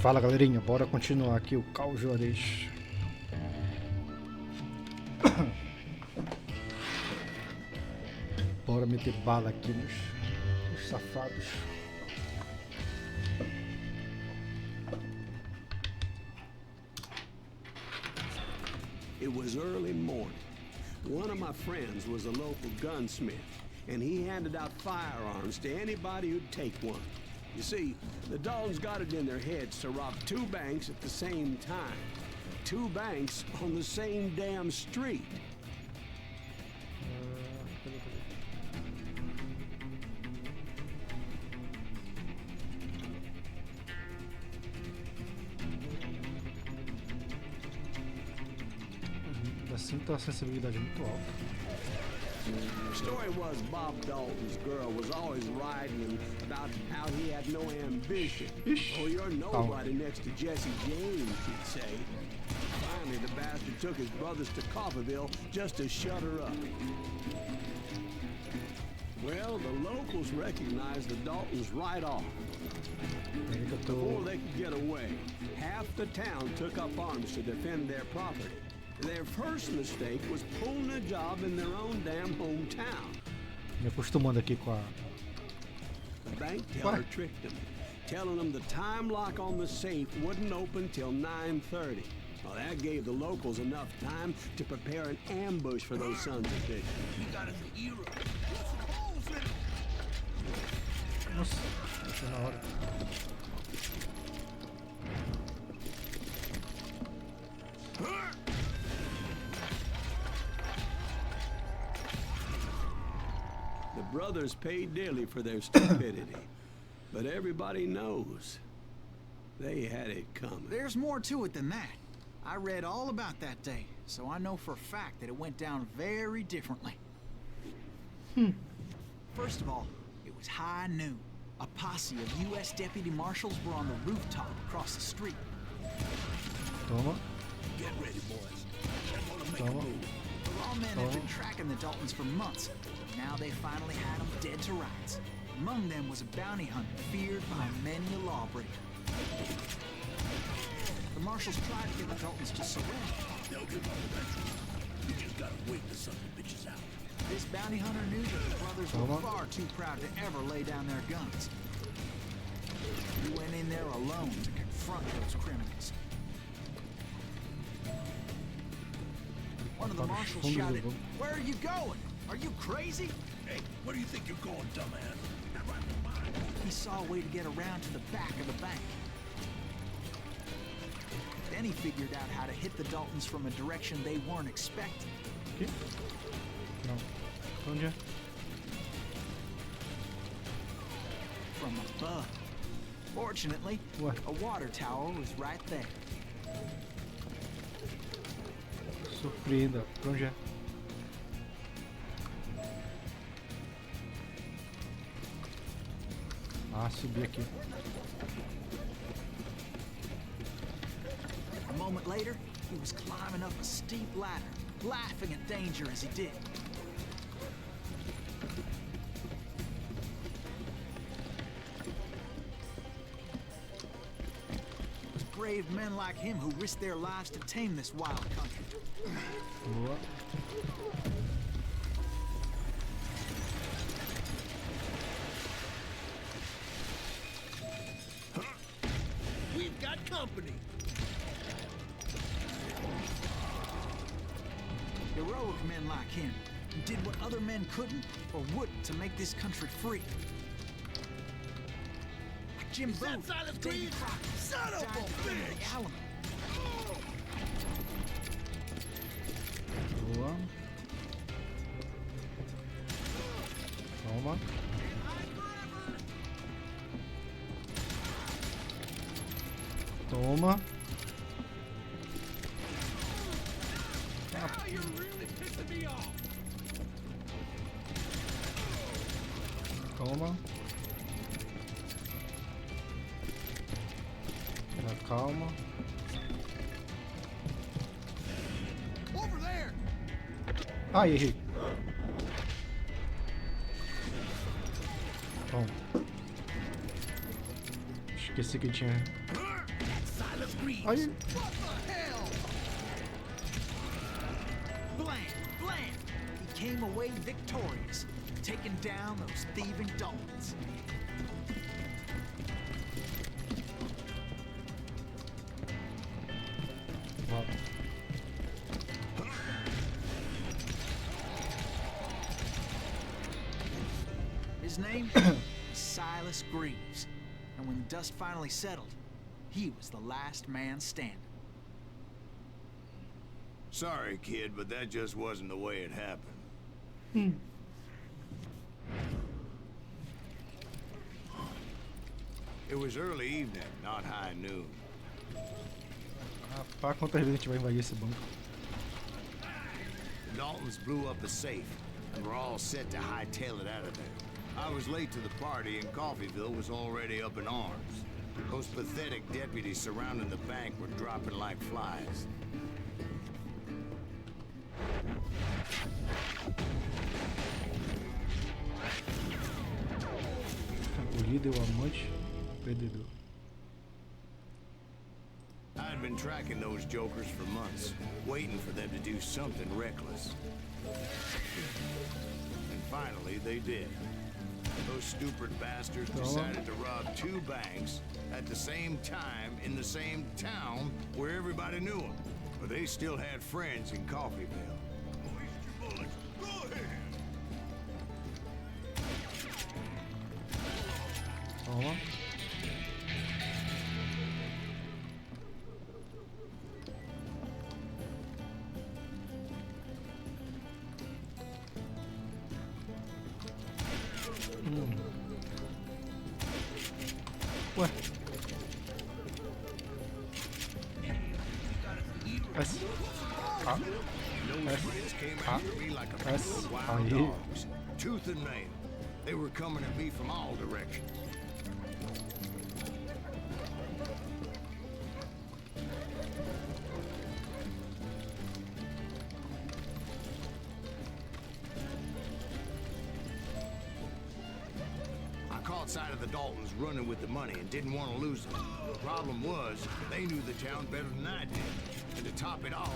Fala galerinha, bora continuar aqui o caos Juarez. Bora meter bala aqui nos safados. It was early morning. One of my friends was a local gunsmith, and he handed out firearms to anybody who'd take one. You see, the Daltons got it in their heads to rob two banks at the same time. Two banks on the same damn street. Assim tá a sensibilidade muito alta. The story was Bob Dalton's girl was always writing about how he had no ambition. Oh, you're nobody next to Jesse James, she'd say. Finally, the bastard took his brothers to Coffeyville just to shut her up. Well, the locals recognized the Daltons right off. Before they could get away, half the town took up arms to defend their property. Their first mistake was pulling a job in their own damn hometown. Me acostumando aqui com a... The bank teller tricked them, telling them the time lock on the safe wouldn't open till 9:30. Well, that gave the locals enough time to prepare an ambush for those sons of bitches. We got us a hero. Nossa, deixa na hora. The brothers paid dearly for their stupidity, but everybody knows they had it coming. There's more to it than that. I read all about that day, so I know for a fact that it went down very differently. First of all, it was high noon. A posse of U.S. deputy marshals were on the rooftop across the street. Toma. Get ready, boys. Toma. The lawmen had been tracking the Daltons for months. Now they finally had them dead to rights. Among them was a bounty hunter feared by many a lawbreaker. The marshals tried to get the Daltons to surrender. They'll give up eventually. You just gotta wait the son of bitches out. This bounty hunter knew that the brothers were far too proud to ever lay down their guns. He went in there alone to confront those criminals. One of the marshals shouted, "Where are you going? Are you crazy?" Hey, where do you think you're going, dumbass? Not right behind. He saw a way to get around to the back of the bank. Then he figured out how to hit the Daltons from a direction they weren't expecting. Aqui? Não. Onde é? From above. Fortunately, What? a water tower was right there. Surpreenda. Pra onde é? Ah, subi aqui. A moment later, he was climbing up a steep ladder, laughing at danger as he did. It was brave men like him who risked their lives to tame this wild country. Boa. We've got company. Heroic men like him, who did what other men couldn't or wouldn't to make this country free. Like Jim Booth, Silas Davy Green? Crockett, Son of a died defending bitch! the Alamo. Boa. Toma. Toma. Now you're really pissing me off. Toma. Calma. Over there. Ai, errei. Bom. Esqueci que tinha Silas Greaves. Aí. What the hell? Blam! He came away victorious, taking down those thieving Daltons. Ó. His name was Silas Greaves, and when the dust finally settled, he was the last man standing. Sorry, kid, but that just wasn't the way it happened. It was early evening, not high noon. Rapaz, quantas vezes a gente vai invadir esse banco? The Daltons blew up a safe, and were all set to hightail it out of there. I was late to the party, and Coffeyville was already up in arms. Those pathetic deputies surrounding the bank were dropping like flies. O líder, o amante, o perdedor. I'd been tracking those jokers for months, waiting for them to do something reckless. And finally, they did. Those stupid bastards decided to rob 2 banks at the same time in the same town where everybody knew them. But they still had friends in Coffeyville. Waste your bullets. Go ahead. Toma. Ué. S. Ah. Those friends came after me like a pack of wild Aí. dogs, tooth and nail. They were coming at me from all directions. I caught sight of the Daltons running with the money and didn't want to lose them. The problem was, they knew the town better than I did. And to top it off,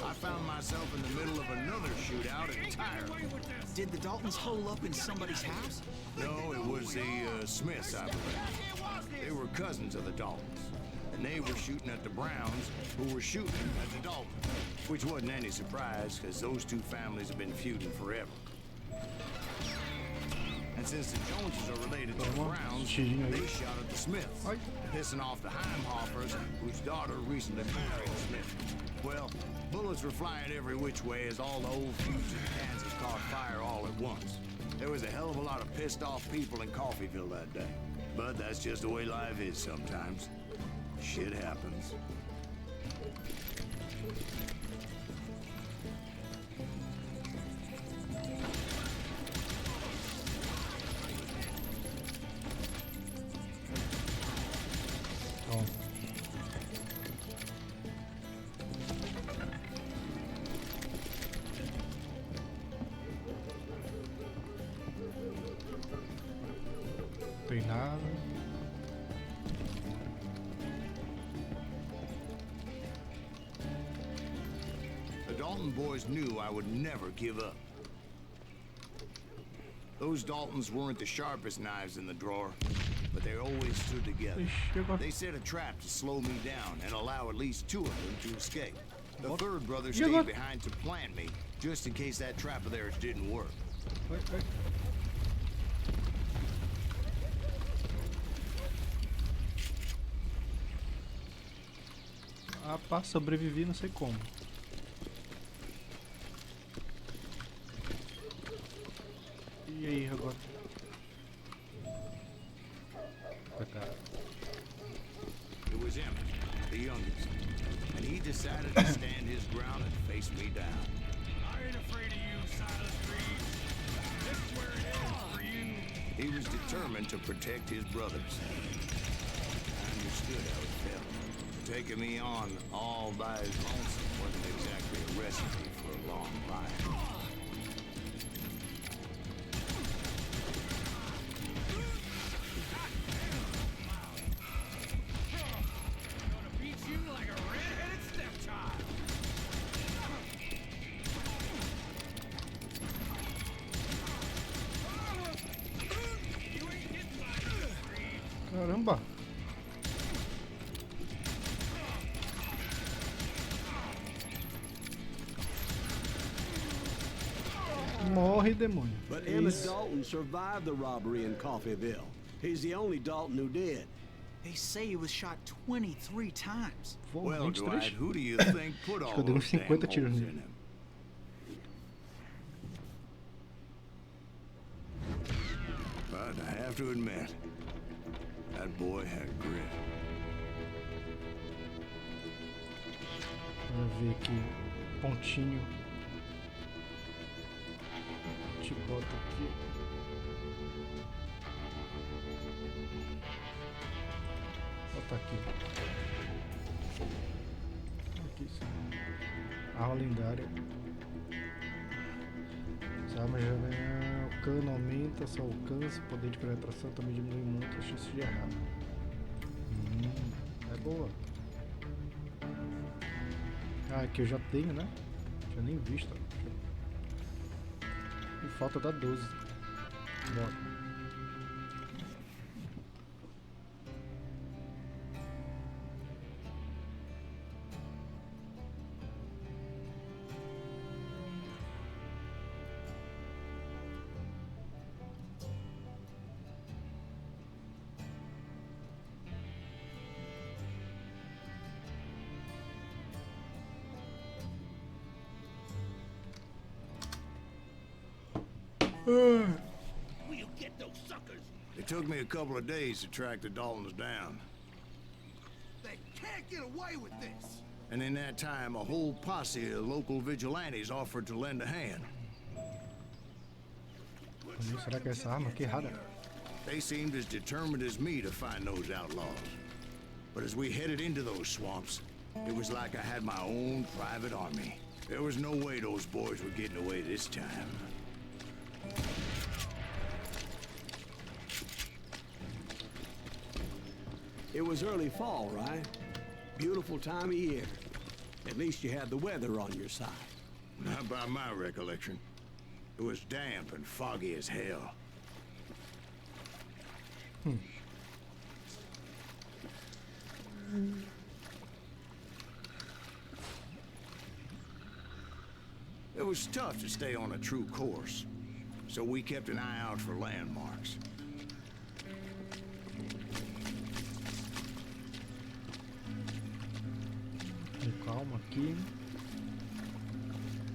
I found myself in the middle of another shootout entirely. Did the Daltons hole up in somebody's house? No, it was the Smiths, I believe. They were cousins of the Daltons. And they were shooting at the Browns, who were shooting at the Daltons. Which wasn't any surprise, because those 2 families have been feuding forever. And since the Joneses are related to the Browns, they shot at the Smiths, pissing off the Heimhoffers, whose daughter recently married a Smith. Well, bullets were flying every which way as all the old feuds in Kansas caught fire all at once. There was a hell of a lot of pissed off people in Coffeyville that day. But that's just the way life is sometimes. Shit happens. Toma. Tem nada. The Dalton boys knew I would never give up. Those Daltons weren't the sharpest knives in the drawer, but they always stood together. They set a trap to slow me down and allow at least 2 of them to escape. The 3rd brother stayed behind to plant me, just in case that trap of theirs didn't work. Rapaz, sobrevivi, não sei como. E aí, agora? It was Emmett, the youngest, and he decided to stand his ground and face me down. I ain't afraid of you, Silas Greaves. This is where it ends for you. He was determined to protect his brothers. I understood how it felt. Taking me on all by his lonesome wasn't exactly a recipe for a long life. Gonna beat Morre, demônio. But Emmett Isso. Dalton survived the robbery in Coffeyville. He's the only Dalton who did. They say he was shot 23 times. Pô, Well, 23? Dwight, who do you think put Acho all que eu dei uns those damn 50 holes tiros in nele. him? But I have to admit, that boy had grit. Vamos ver aqui. Pontinho. Te boto aqui. Bota aqui. Aqui sim. Arma lendária. As armas já ganham. O cano aumenta seu alcance. Poder de penetração também diminui muito a chance de errar. É boa. Ah, aqui eu já tenho, né? Tinha nem visto. E falta da 12. Bora. It took me a couple of days to track the Daltons down. They can't get away with this. And in that time, a whole posse of local vigilantes offered to lend a hand. Será que é essa arma aqui errada? They seemed as determined as me to find those outlaws. But as we headed into those swamps, it was like I had my own private army. There was no way those boys were getting away this time. It was early fall, right? Beautiful time of year. At least you had the weather on your side. Not by my recollection. It was damp and foggy as hell. It was tough to stay on a true course, so we kept an eye out for landmarks. Calma aqui.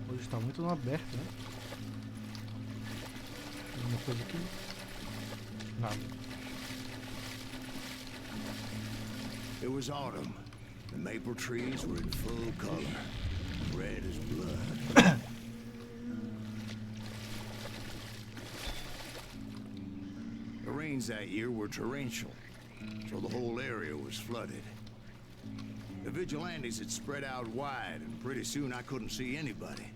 Hoje está muito no aberto, né? Alguma coisa aqui? Nada. It was autumn. The maple trees were in full color, red as blood. The rains that year were torrential, so the whole area was flooded. The vigilantes had spread out wide, and pretty soon I couldn't see anybody.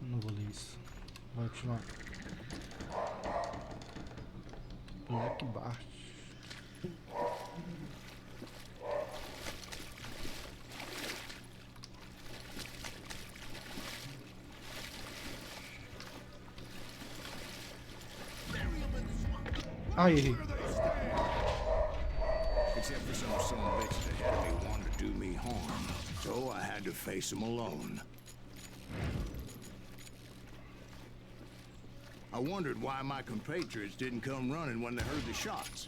Não vou ler isso. Vai continuar. Black Bart. Ai, errei. Except for some son of bitches ahead of me wanted to do me harm, so I had to face them alone. I wondered why my compatriots didn't come running when they heard the shots.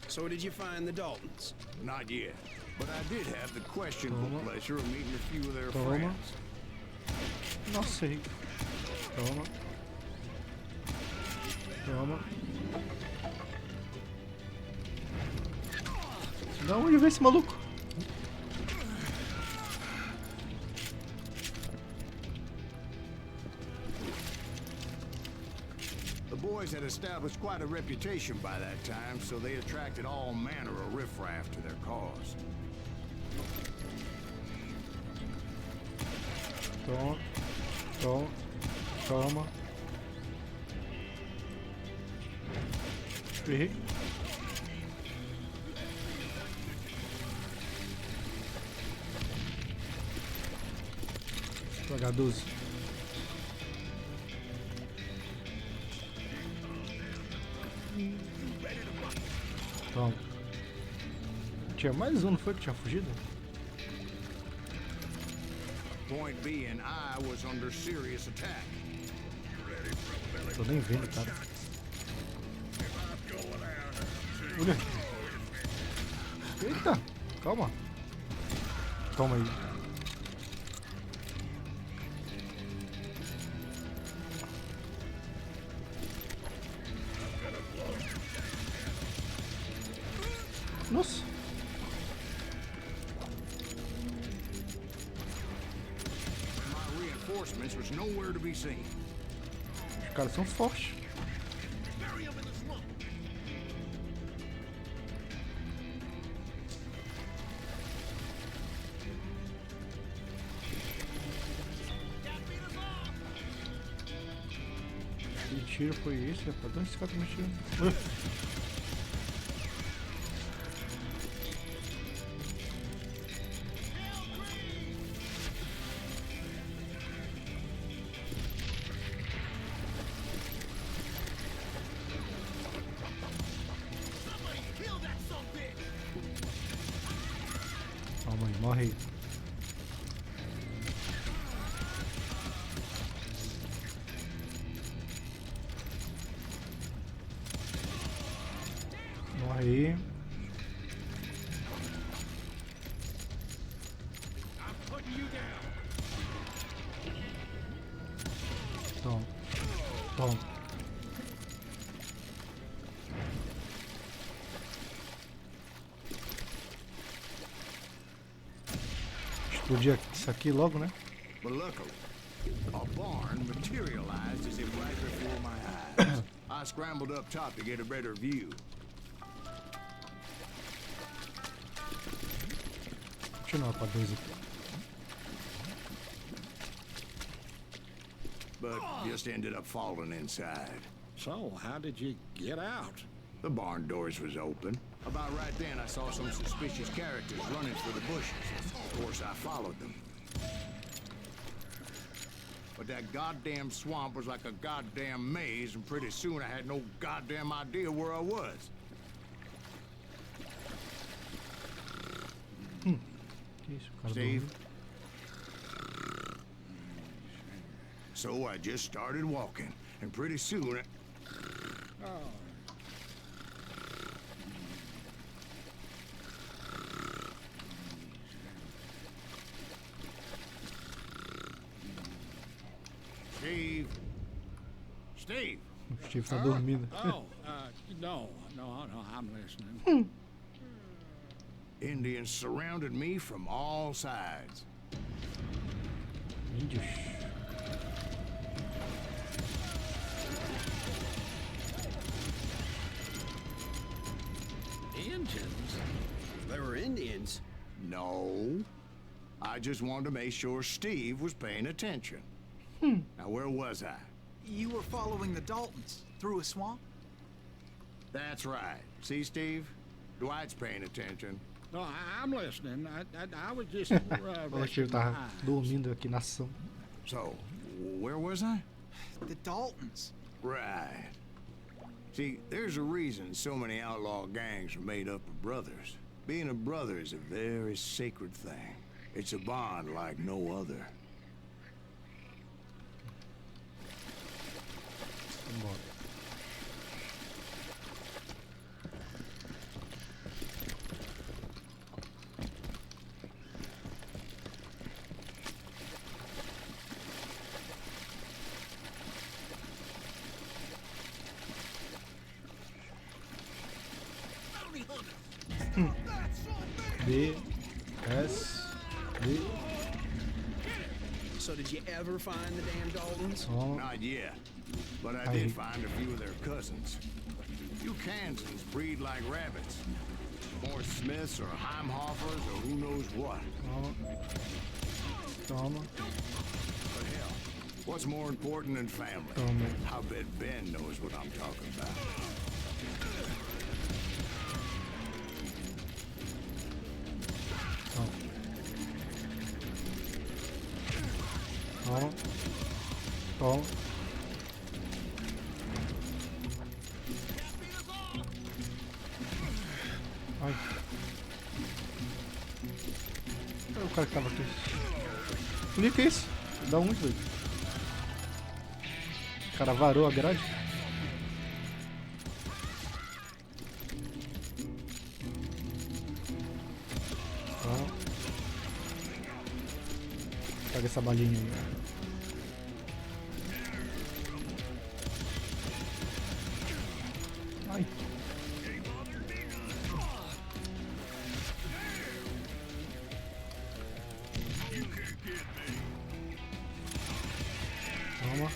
So did you find the Daltons? Not yet, but I did have the questionable pleasure of meeting a few of their Toma. friends. Não sei. Toma. Toma. Da onde veio esse maluco? The boy boys had established quite a reputation by that time, so they attracted all manner of riffraff to their cause. Toma. Errei. H12. Toma. Tinha mais um, não foi que tinha fugido? Point being, I was under serious attack. Tô nem vendo, cara. Olha. Eita, calma. Toma aí. Nossa. My reinforcements was nowhere to be seen. Os caras são fortes. Que tiro foi esse, rapaz? De onde esse cara tá me tirando? Calma aí, morre aí. Morre aí. Toma. Toma. Explodir isso aqui logo, né? But luckily, a barn materialized as if right before my eyes. I scrambled up top to get a better view. Continua pra dois aqui. But just ended up falling inside. So, how did you get out? The barn doors was open. About right then, I saw some suspicious characters running for the bushes. Of course, I followed them. But that goddamn swamp was like a goddamn maze, and pretty soon I had no goddamn idea where I was. Que isso, cara? Steve? So I just started walking, and pretty soon Steve? Steve? O Steve tá dormindo. No, I'm listening. Indians surrounded me from all sides. Índios. Indians? They were Indians. No. I just wanted to make sure Steve was paying attention. Now, where was I? You were following the Daltons through a swamp? That's right. See, Steve? Dwight's paying attention. No, I'm listening. I was just O Steve tava dormindo aqui na ação. So, where was I? The Daltons. Right. See, there's a reason so many outlaw gangs are made up of brothers. Being a brother is a very sacred thing. It's a bond like no other. Vambora. B, S, D. So did you ever find the damn Daltons? Toma. Not yet, but I Aí. did find a few of their cousins. You Kansans breed like rabbits. More Smiths or Heimhoffers or who knows what. Toma. But hell, what's more important than family? Toma. I bet Ben knows what I'm talking about. Toma. Toma. Ai. Olha o cara que tava aqui. O que é isso? Dá onde, doido? O cara varou a grade. Toma. Pega essa balinha aí. Ai. Toma.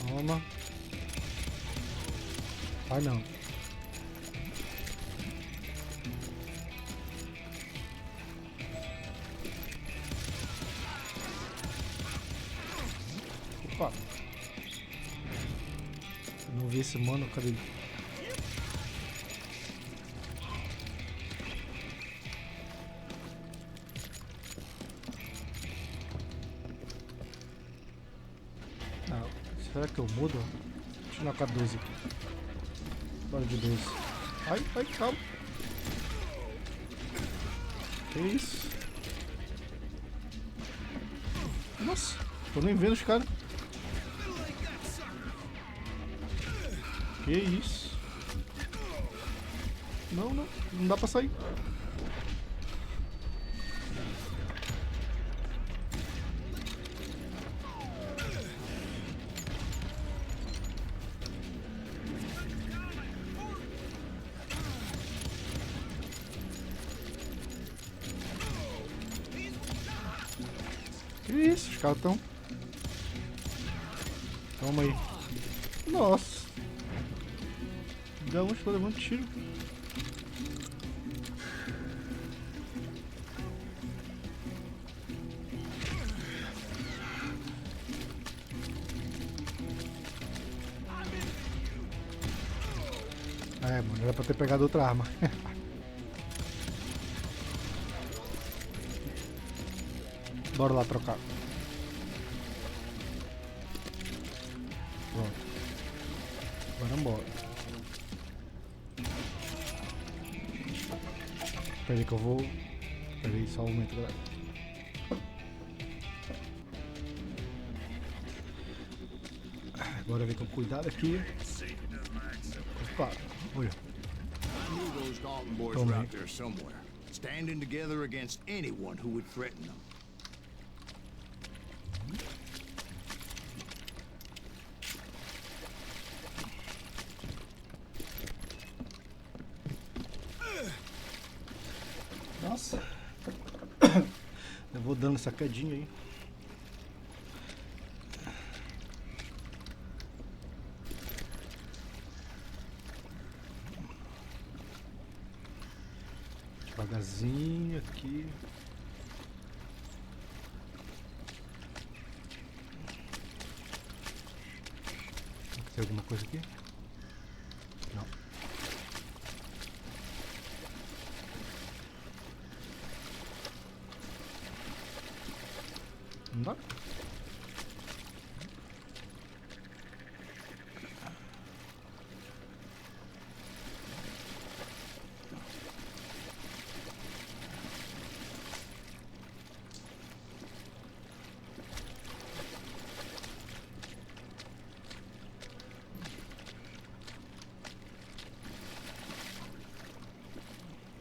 Toma. Ai não. Opa. Não vi esse mano, cadê ele? Ah, será que eu mudo? Deixa eu ir com a 12 aqui. Bora de 12. Ai, ai, calma. Que isso? Nossa, tô nem vendo os caras. Que isso? Não, não, não dá pra sair. Que isso? Os caras tão... Toma aí. Nossa. Da onde tô levando tiro? É, mano, era pra ter pegado outra arma. Bora lá trocar. Pronto. Agora embora. Espera aí que eu vou... Espera aí, só um momento, galera. Agora vem com cuidado aqui. Opa, olha. I knew those Dalton boys Toma were aí. out there somewhere, standing together against anyone who would threaten them. Nossa. Eu vou dando essa quedinha aí. Devagarzinho aqui. Tem alguma coisa aqui? Não. Não dá?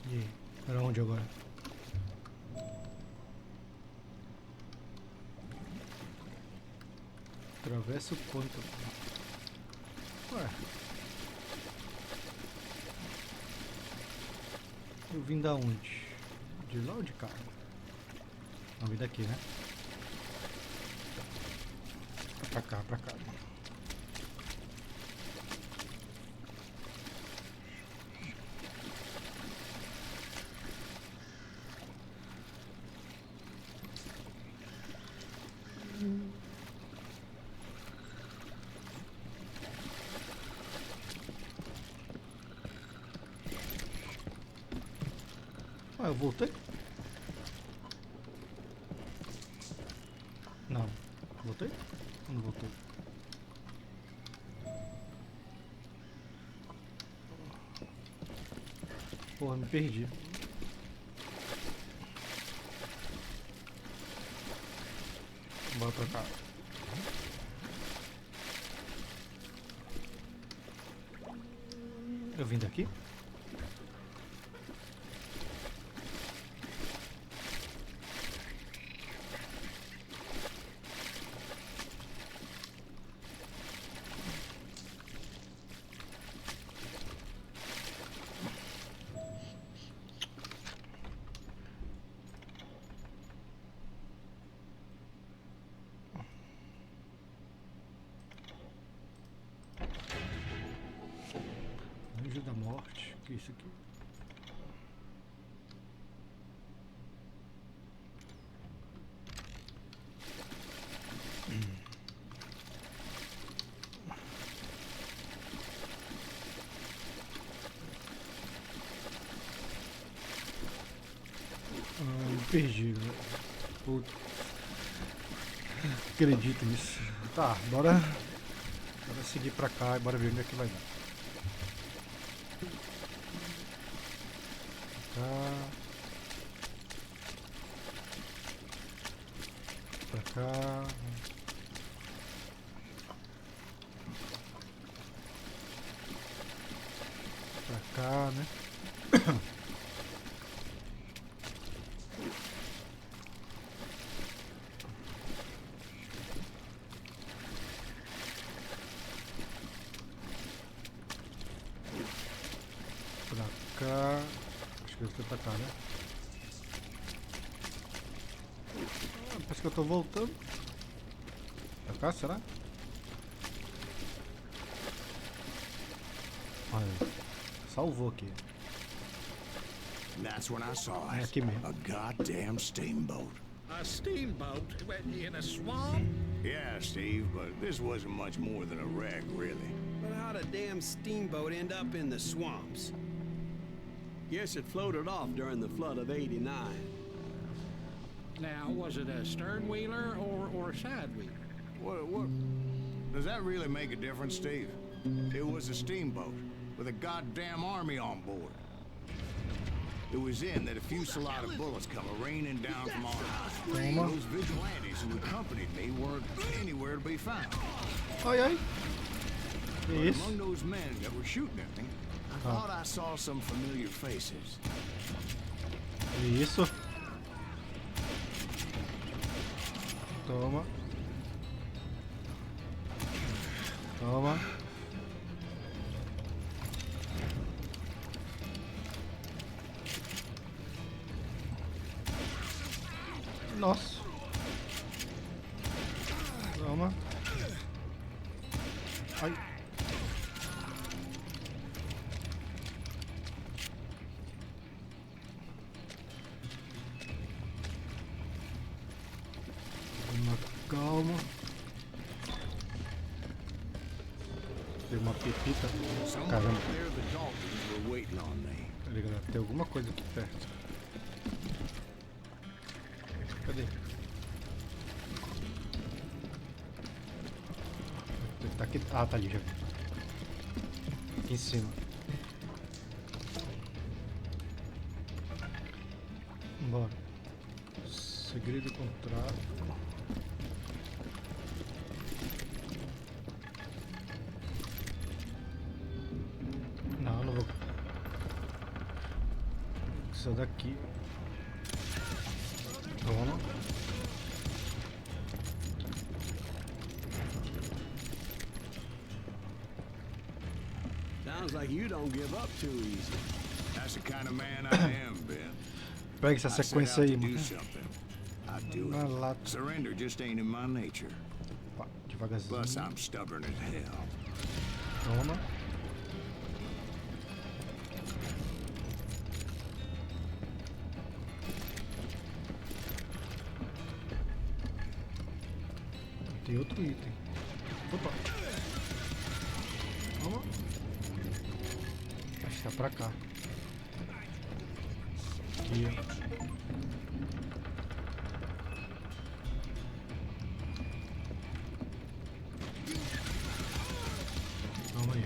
E aí? Para onde agora? Atravessa o ponto. Ué. Eu vim da onde? De lá ou de cá? Vamos vir daqui, né? Pra cá, pra cá. Ah, eu voltei? Não. Voltei? Ou não voltei? Porra, me perdi. Bora pra cá. Eu vim daqui? Anjo da morte. O que é isso aqui? Me perdi, velho. Puta. Acredito nisso. Tá, bora seguir pra cá e bora ver onde é que vai dar. Pra cá. Pra cá, né? Pra cá. Acho que deve ser pra cá, né? Parece que eu tô voltando. Pra cá, será? Olha, salvou aqui. That's when I saw É it. aqui mesmo. A goddamn steamboat. A steamboat in a swamp? Yeah, Steve, but this wasn't much more than a wreck, really. But how'd a damn steamboat end up in the swamps? Guess it floated off during the flood of '89. Now, was it a stern wheeler or a side wheeler? What? Does that really make a difference, Steve? It was a steamboat with a goddamn army on board. It was in that a fusillade of bullets come raining down from on high. Toma. Those vigilantes who accompanied me weren't anywhere to be found. Ai, ai. Que But isso? among those men that were shooting at me, I thought I saw some familiar faces. Que isso? Toma. Toma. Nossa. Toma. Ai. Calma. Tem uma pepita. Someone Caramba. up there, the Daltons were waiting on me. Tá ligado? Tem alguma coisa aqui perto. Cadê? Tá aqui. Ah, tá ali já. Aqui em cima. Bora. Segredo contrato. Não, não vou. Isso daqui. Toma. Sounds like you don't give up too easy. That's the kind of man I am, Ben. Pega essa I set sequência out aí, to do mano. something. I'd do Na it. lata. Surrender just ain't in my nature. Pá, devagarzinho. Plus, I'm stubborn as hell. Toma. Tem outro item. Opa. Toma. Acho que tá pra cá. Aqui, ó. Calma aí.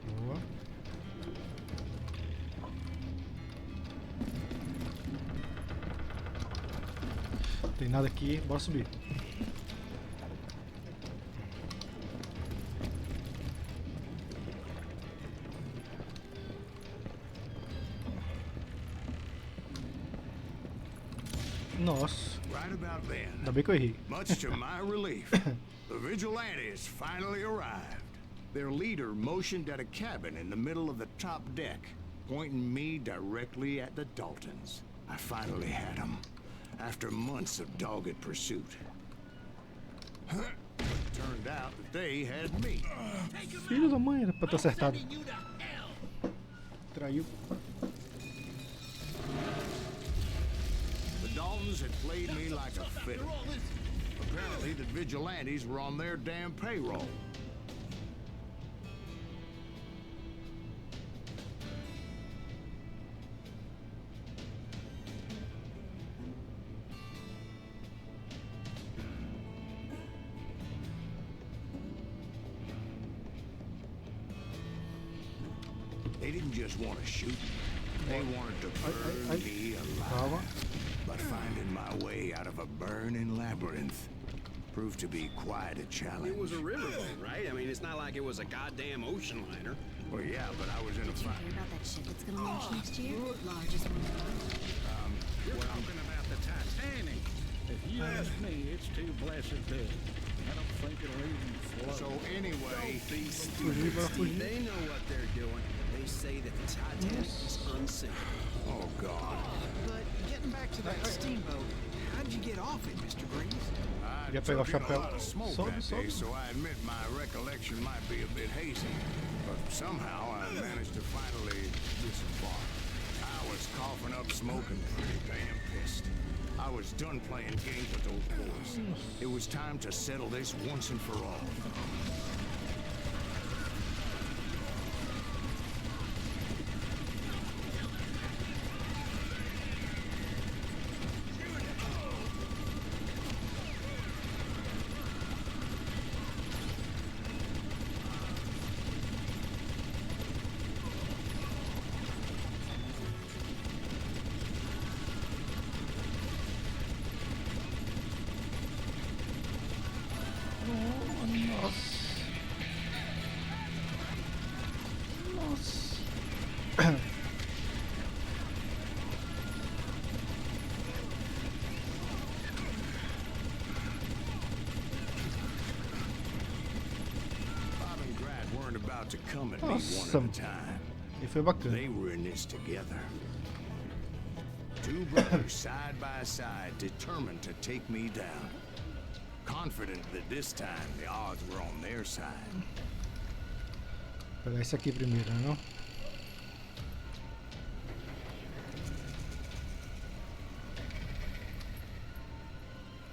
Boa. Tem nada aqui, bora subir. Nossa, Right about then, ainda bem que eu errei. much to my relief, the vigilantes finally arrived. Their leader motioned at a cabin in the middle of the top deck, pointing me directly at the Daltons. I finally had them, after months of dogged pursuit. Turned out that they had me. Filho da mãe, era pra ter acertado. Traiu. The Daltons had played me like a fiddle. Apparently, the vigilantes were on their damn payroll. They didn't just want to shoot me. They wanted to burn me alive. Calma. But finding my way out of a burning labyrinth proved to be quite a challenge. It was a riverboat, right? I mean, it's not like it was a goddamn ocean liner. Well, yeah, but I was in a Did you fight. hear about that ship that's gonna launch next year? Largest one ever. You're talking about the Titanic. If you ask me, it's too blessed good. I don't think it'll even float. So anyway, Fugir, bora fugir. They know what they're doing. They say that the Titanic is unsinkable. oh god. But getting back to that steamboat, how'd you get off it, Mr. Greaves? I Ia pegar o took in a chapéu. lot of smoke Sobe, that day, sobe. so I admit my recollection might be a bit hazy. But somehow I managed to finally disembark. I was coughing up smoke and pretty damn pissed. I was done playing games with those boys. It was time to settle this once and for all. Bob and Grad weren't about to come at me one Nossa. at a time. E foi bacana. They were in this together. Two brothers side by side, determined to take me down. Confident that this time the odds were on their side. Vou pegar esse aqui primeiro, né? Não?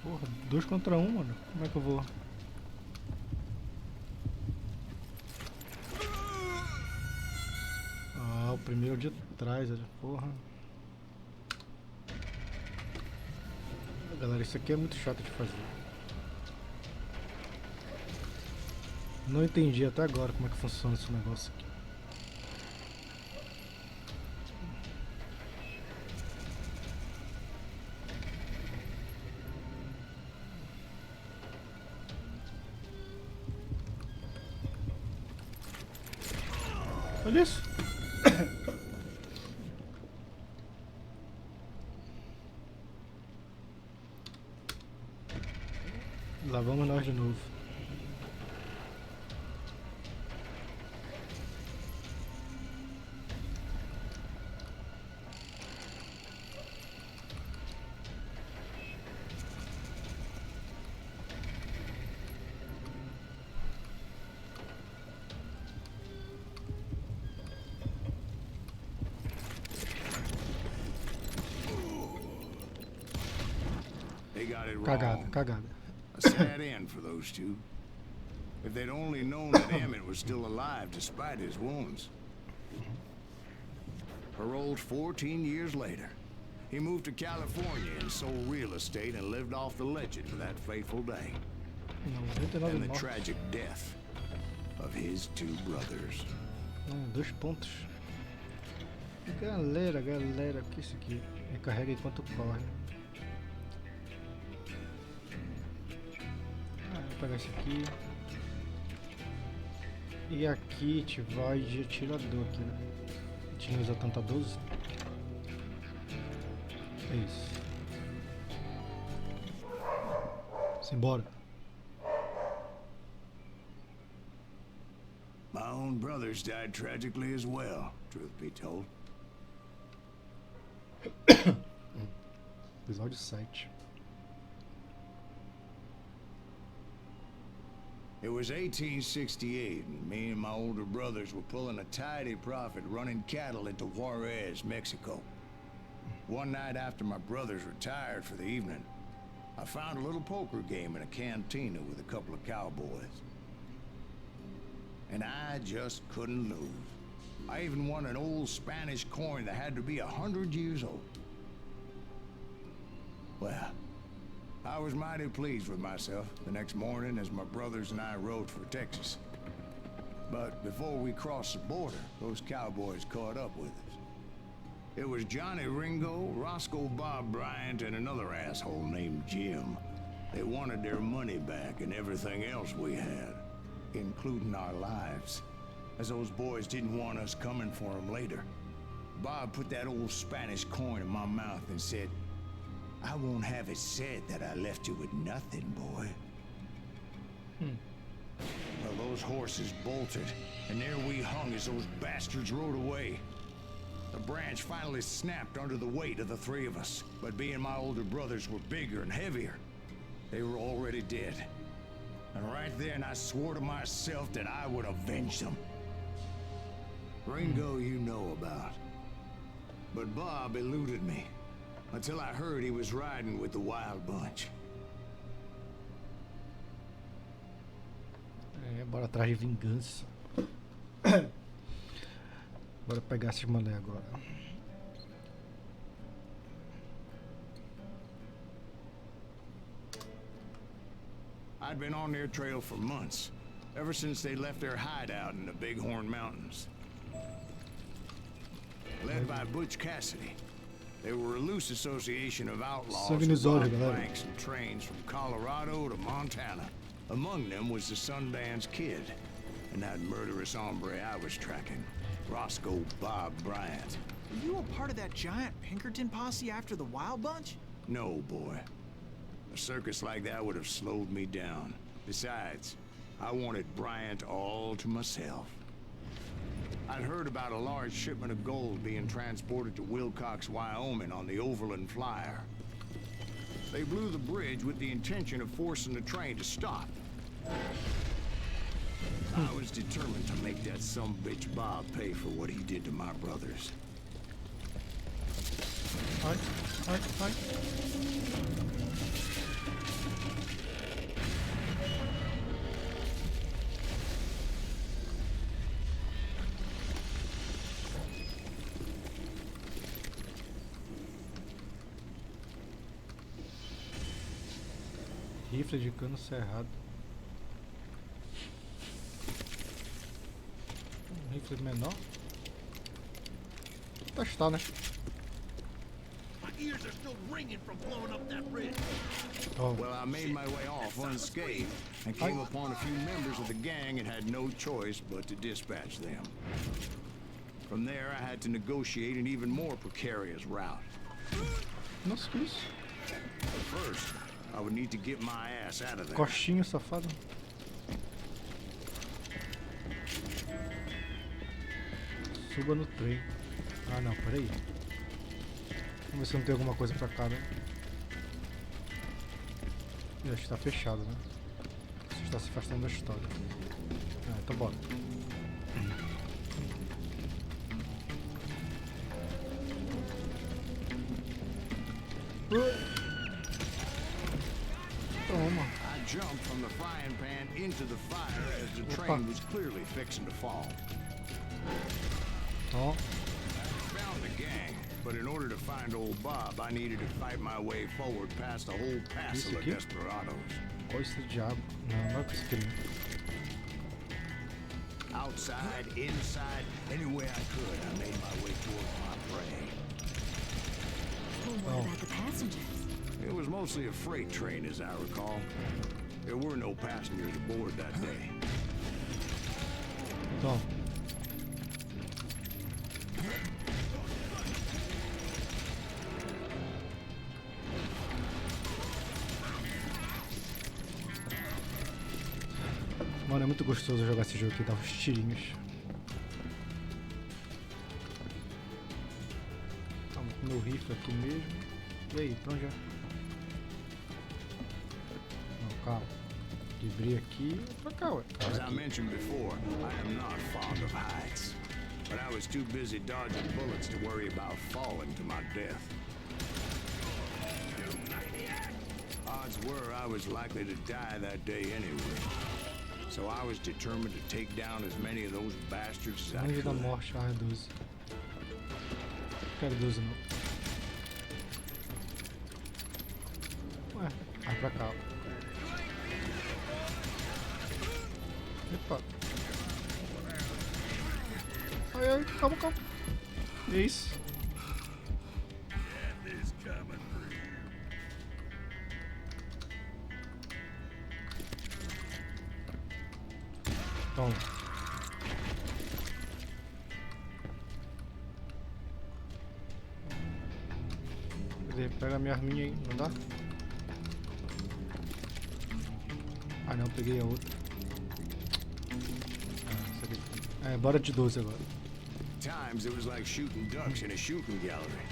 Porra, 2 contra 1, mano. Como é que eu vou? Ah, o primeiro de trás, olha. Porra. Galera, isso aqui é muito chato de fazer. Não entendi até agora como é que funciona esse negócio aqui. Olha isso. Lá vamos nós de novo. They got it Cagada, wrong. cagada. A sad end for those two. If they'd only known that Emmett was still alive despite his wounds. Paroled 14 years later, he moved to California and sold real estate and lived off the legend of that fateful day 99 and the mortes. tragic death of his two brothers. Não, 2 pontos. Galera, galera, o que é isso aqui? Recarrega enquanto corre. Vou pegar esse aqui. E aqui te vai de atirador aqui, né? A gente não usa tanta 12. É isso. Simbora. My own brothers died tragically as well, truth be told. Episódio 7. It was 1868, and me and my older brothers were pulling a tidy profit running cattle into Juarez, Mexico. One night after my brothers retired for the evening, I found a little poker game in a cantina with a couple of cowboys. And I just couldn't lose. I even won an old Spanish coin that had to be 100 years old. Well, I was mighty pleased with myself the next morning as my brothers and I rode for Texas. But before we crossed the border, those cowboys caught up with us. It was Johnny Ringo, Roscoe Bob Bryant, and another asshole named Jim. They wanted their money back and everything else we had, including our lives, as those boys didn't want us coming for them later. Bob put that old Spanish coin in my mouth and said, "I won't have it said that I left you with nothing, boy." Well, those horses bolted, and there we hung as those bastards rode away. The branch finally snapped under the weight of the three of us, but being my older brothers were bigger and heavier, they were already dead. And right then I swore to myself that I would avenge them. Ringo you know about. But Bob eluded me, until I heard he was riding with the Wild Bunch. Bora atrás de vingança. Bora pegar esses malé agora. I'd been on their trail for months, ever since they left their hideout in the Bighorn Mountains. Led by Butch Cassidy, they were a loose association of outlaws Sangue who nos olhos, robbed galera. banks and trains from Colorado to Montana. Among them was the Sundance Kid, and that murderous hombre I was tracking, Roscoe Bob Bryant. Were you a part of that giant Pinkerton posse after the Wild Bunch? No, boy. A circus like that would have slowed me down. Besides, I wanted Bryant all to myself. I'd heard about a large shipment of gold being transported to Wilcox, Wyoming on the Overland Flyer. They blew the bridge with the intention of forcing the train to stop. I was determined to make that sumbitch Bob pay for what he did to my brothers. Ai, ai, ai. Rifle de cano cerrado. Rifle menor. Vou testar, né? My ears are still ringing from blowing up that bridge. Oh, Well, I made my way off unscathed and came upon a few members of the gang and had no choice but to dispatch them. From there, I had to negotiate an even more precarious route. nossa, que isso? But first, I would need to get my ass out of there. Coxinho, safado. Suba no trem. Ah, não, peraí. Vamos ver se não tem alguma coisa pra cá, né? Acho que tá fechado, né? Você está se afastando da história. Ah, então bora. Toma. I jumped from the frying pan into the fire as the train was clearly fixing to fall. Ó. Found the gang, but in order to find old Bob, I needed to fight my way forward past a whole passel of desperados. Qual esse diabo? Não, não é com esse crime. Outside, inside, any way I could, I made my way towards my prey. Well, what about the passengers? It was mostly a freight train, as I recall. There were no passengers aboard that day. Então. Mano, é muito gostoso jogar esse jogo aqui, dar uns tirinhos. Tamo com meu rifle aqui mesmo. E aí, pra onde é? Não, calma. Quebrei aqui. Pra cá, ué. As I Aqui. mentioned before, I am not fond of heights. But I was too busy dodging bullets to worry about falling to my death. Odds were I was likely to die that day anyway. So I was determined to take down as many of those bastards as I Anjo da could. morte, ah, é 12. Não quero 12 não. Ué, vai pra cá. Epa. Ai, ai, calma, calma. É isso. Toma. Cadê? Pega minha arminha aí, não dá? Ah não, peguei a outra. Ah, essa aqui. É, bora de 12 agora. Times it was like shooting ducks in a shooting gallery.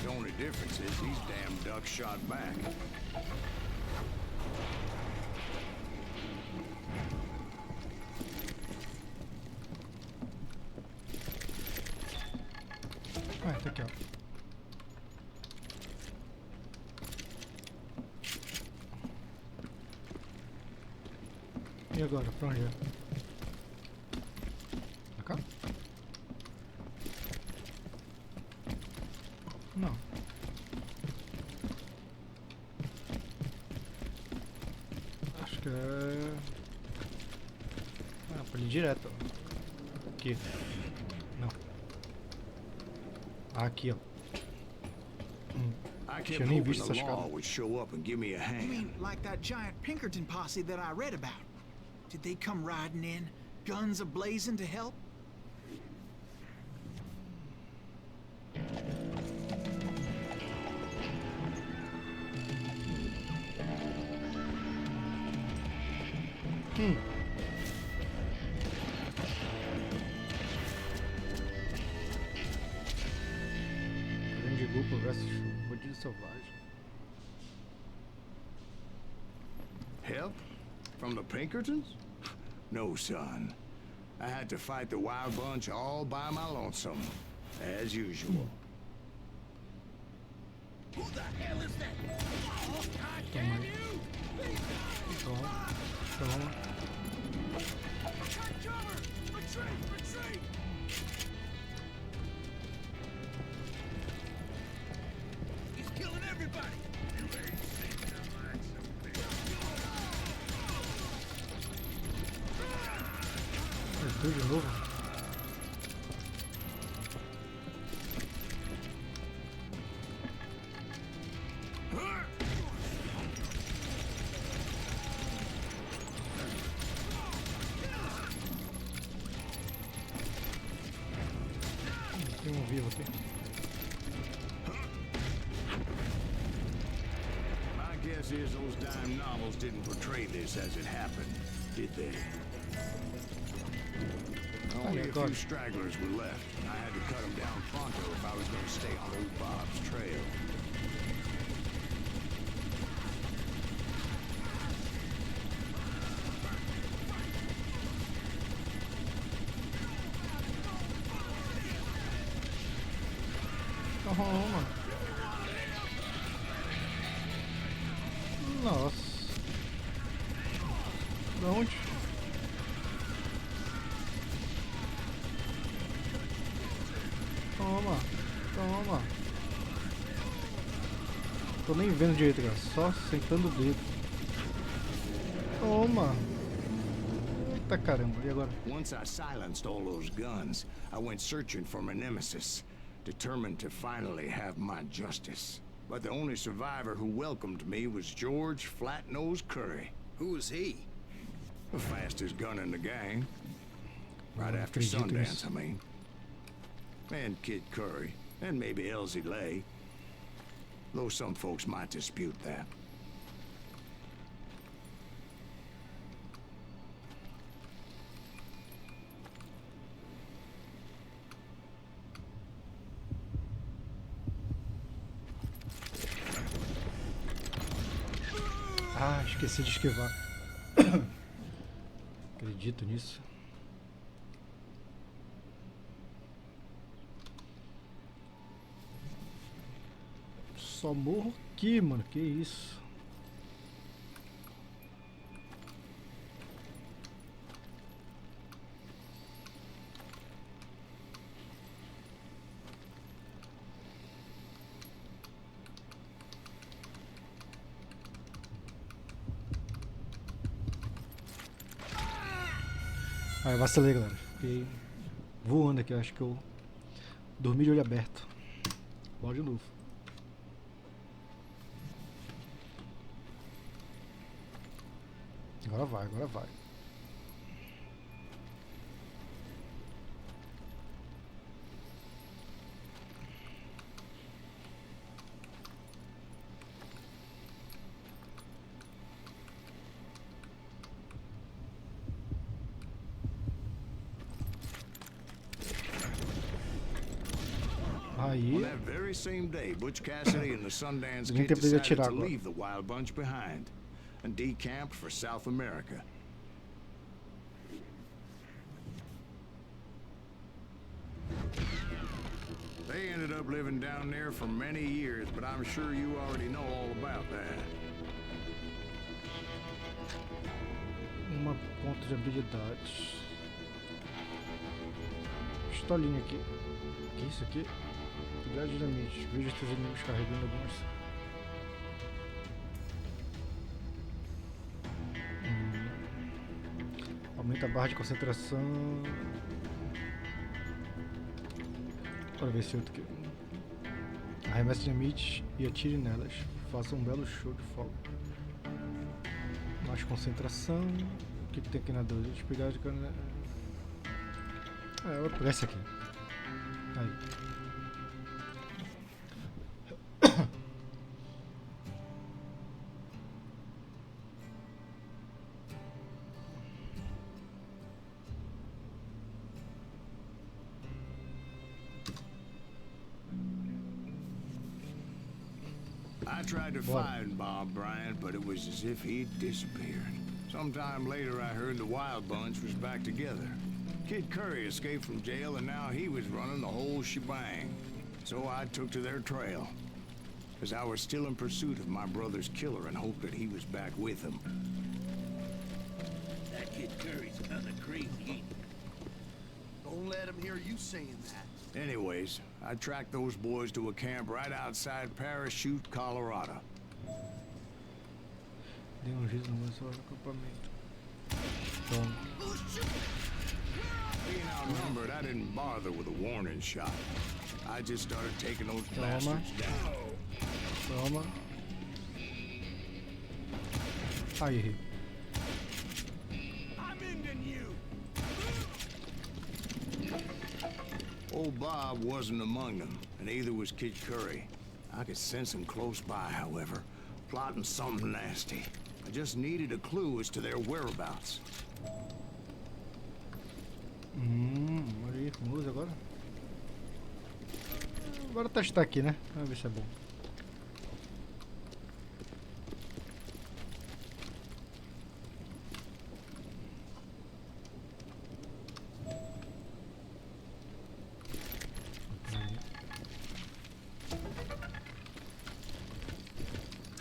The only difference is these damn ducks shot back. Ah, tá aqui, ó. E agora, pra onde é? Pra cá? Não. Acho que é... Ah, pra ir direto, ó. Aqui. Não. Ah, aqui, ó. I Tinha kept nem hoping visto the essa law escada. would show up and give me a You hand. mean like that giant Pinkerton posse that I read about? Did they come riding in, guns a-blazing to help? Grande grupo versus bandido selvagem. Help? From the Pinkertons? No, son. I had to fight the wild bunch all by my lonesome, as usual. Who the hell is that? Oh, God Toma damn aí. you! Toma. Toma. Cut cover! Retreat! Retreat! He's killing everybody! You ain't seen the likes of me. Tudo de novo. Tem um vivo aqui. My guess difference is those dime novels didn't portray this as it happened, did they? Only a few stragglers were left. I had to cut them down pronto if I was going to stay on old Bob's trail. Toma. Nossa. Da onde? Toma. Toma. Tô nem vendo direito, cara. Só sentando o dedo. Toma. Eita caramba. E agora? Once I silenced all those guns, I went searching for my nemesis, determined to finally have my justice. But the only survivor who welcomed me was George Flat-Nose Curry. Who was he? The fastest gun in the gang. Right after Sundance, I mean. And Kid Curry, and maybe Elsie Lay. Though some folks might dispute that. Ah, esqueci de esquivar. Acredito nisso. Só morro aqui, mano. Que isso? Ah, eu vacilei, galera. Fiquei voando aqui. Acho que eu dormi de olho aberto. Bora de novo. Agora vai, agora vai. On that very same day, Butch Cassidy and the Sundance Nem Kid tempo de decided atirar to agora. leave the Wild Bunch behind and decamp for South America. They ended up living down there for many years, but I'm sure you already know all about that. Uma ponta de habilidades. Pistolinha aqui. O que é isso aqui? Cuidado de dinamite. Veja seus inimigos carregando algumas. Aumenta a barra de concentração. Bora ver esse outro aqui. Arremesse dinamite e atire nelas. Faça um belo show de fogo. Mais concentração. O que tem aqui na 2? Deixa eu pegar de cana. Eu vou pegar esse aqui. Aí. I tried to find Bob Bryant, but it was as if he'd disappeared. Sometime later, I heard the Wild Bunch was back together. Kid Curry escaped from jail, and now he was running the whole shebang. So I took to their trail, as I was still in pursuit of my brother's killer and hoped that he was back with him. That Kid Curry's another crazy. Don't let him hear you saying that. Anyways, I tracked those boys to a camp right outside Parachute, Colorado. Dei jeito no meu acampamento. Toma. Being outnumbered, I didn't bother with a warning shot. I just started taking those Toma. bastards down. Toma. Aí, errei. I'm ending you. Old Bob wasn't among them, and neither was Kid Curry. I could sense him close by, however, plotting something nasty. I just needed a clue as to their whereabouts. Olha aí, com luz agora. Bora testar aqui, né? Vamos ver se é bom.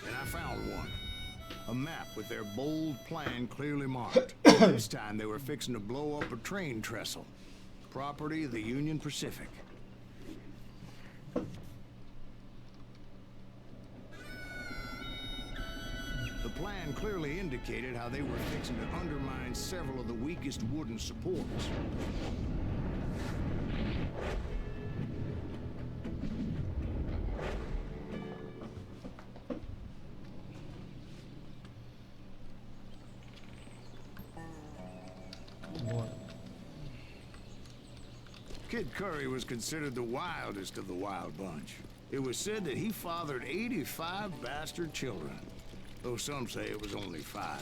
And I found one. A map with their bold plan clearly marked. This time they were fixing to blow up a train trestle. Property of the Union Pacific. The plan clearly indicated how they were fixing to undermine several of the weakest wooden supports. Bora. Kid Curry was considered the wildest of the wild bunch. It was said that he fathered 85 bastard children, though some say it was only 5.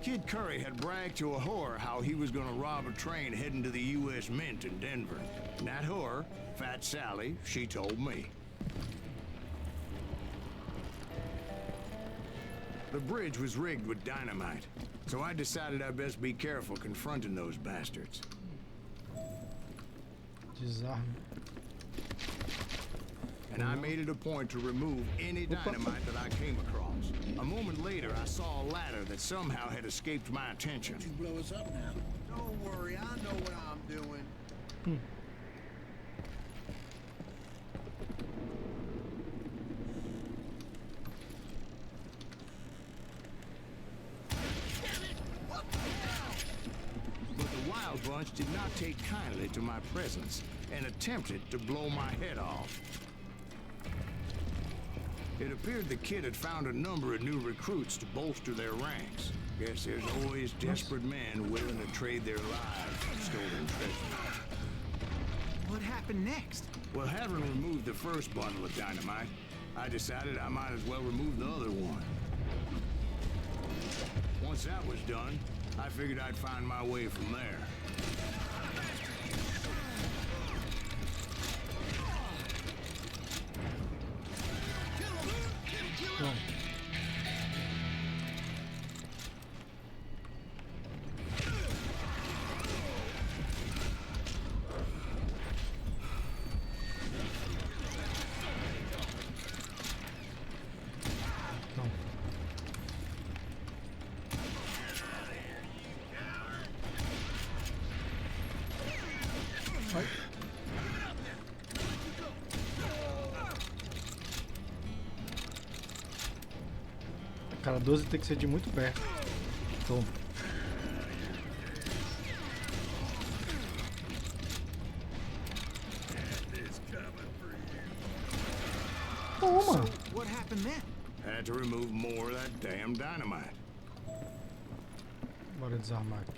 Kid Curry had bragged to a whore how he was gonna rob a train heading to the U.S. Mint in Denver. And that whore, Fat Sally, she told me. The bridge was rigged with dynamite, so I decided I'd best be careful confronting those bastards. Desarme. And I made it a point to remove any dynamite that I came across. A moment later, I saw a ladder that somehow had escaped my attention. You blow us up now. Don't worry, I know what I'm doing. But the Wild Bunch did not take kindly to my presence and attempted to blow my head off. It appeared the kid had found a number of new recruits to bolster their ranks. Guess there's always desperate men willing to trade their lives for stolen treasure. What happened next? Well, having removed the first bundle of dynamite, I decided I might as well remove the other one. Once that was done, I figured I'd find my way from there. Bom. Não. Vai. Cara, 12 tem que ser de muito perto. Toma. Toma! What happened then? Had to remove more of that damn dynamite. Bora desarmar aqui.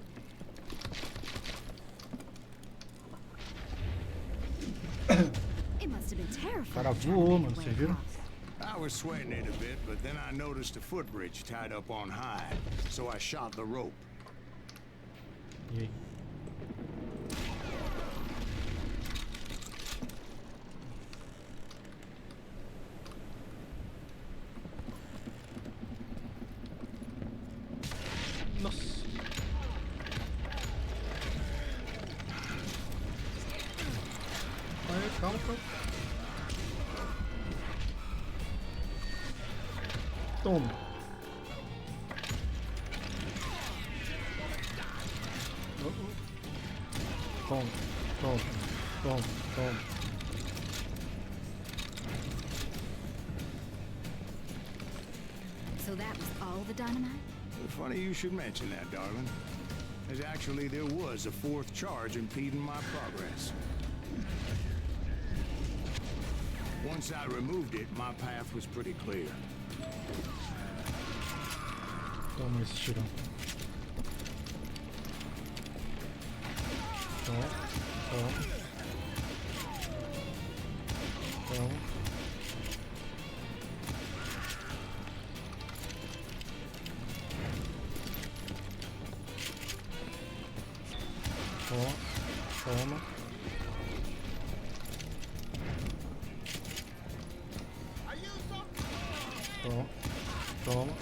It must have been terrifying. Cara trying to voou, make mano, your way vocês viram? across. I was sweating it a bit, but then I noticed a footbridge tied up on high, so I shot the rope. E aí? Nossa. Aí, calma, calma. Toma. Toma, toma, toma, toma. So that was all the dynamite? Funny you should mention that, darling. As actually there was a fourth charge impeding my progress. Once I removed it, my path was pretty clear. Toma esse tirão. Toma. Toma. Toma.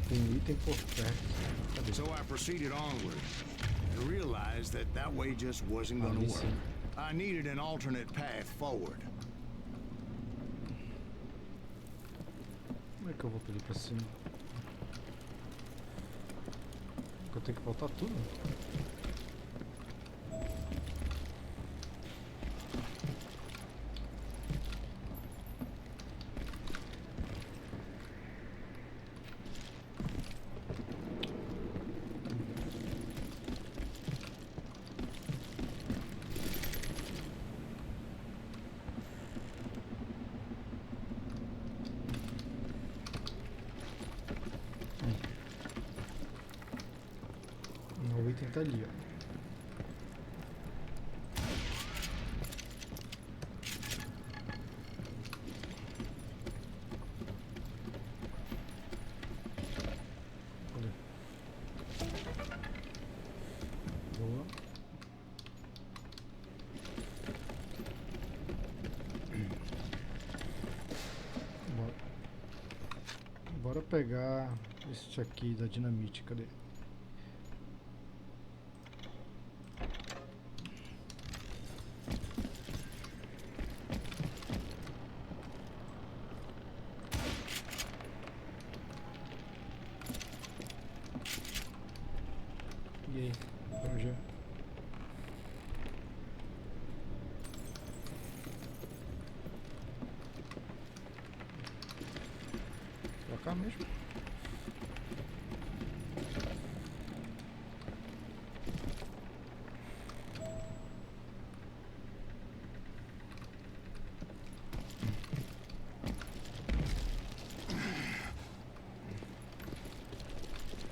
Tem item por perto. Cadê? So I proceeded onward and realized that that way just wasn't going Ali to work. sim. I needed an alternate path forward. Como é que eu vou pedir pra cima? Eu tenho que voltar tudo? O item tá ali, ó. Cadê? Boa. Bora pegar este aqui da dinamite, cadê? E aí, vamos já. Pra cá mesmo.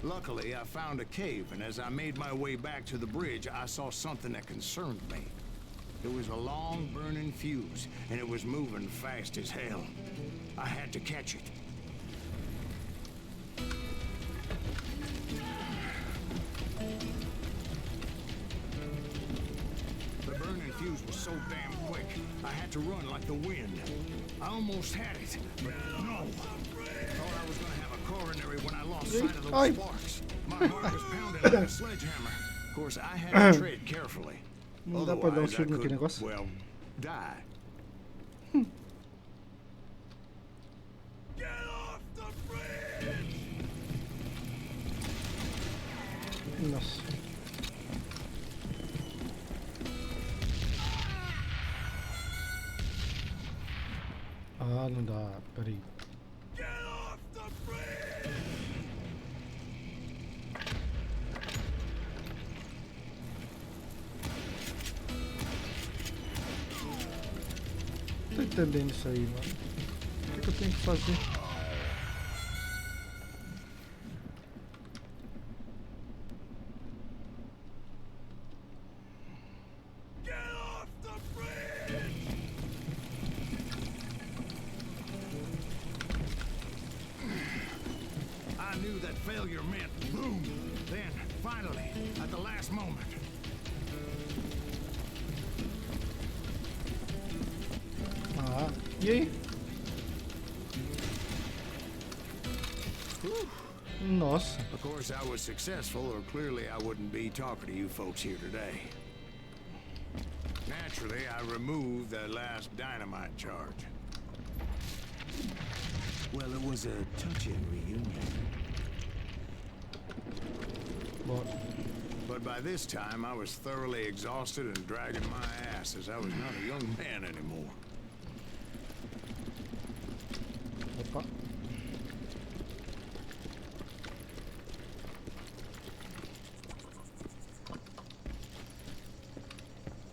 Luckily, I found a cave, and as I made my way back to the bridge, I saw something that concerned me. It was a long burning fuse, and it was moving fast as hell. I had to catch it. The burning fuse was so damn quick, I had to run like the wind. I almost had it, but no. Thought I was gonna have a coronary when I lost sight of those sparks. My heart was pounding like a sledgehammer. Of course, I had to tread carefully. Não dá pra dar Otherwise, I tiro naquele could, negócio? well, die. Get off the bridge! Nossa. Ah, não dá. Peraí. Get off the bridge! Não tô entendendo isso aí, mano. O que eu tenho que fazer? Get off the bridge! I knew that failure meant boom. Then, finally, at the last moment. Ah, e aí? Nossa. Of course, I was successful, or clearly I wouldn't be talking to you folks here today. Naturally, I removed that last dynamite charge. Well, it was a touching reunion. Bora. But by this time, I was thoroughly exhausted and dragging my ass as I was not a young man anymore. Opa.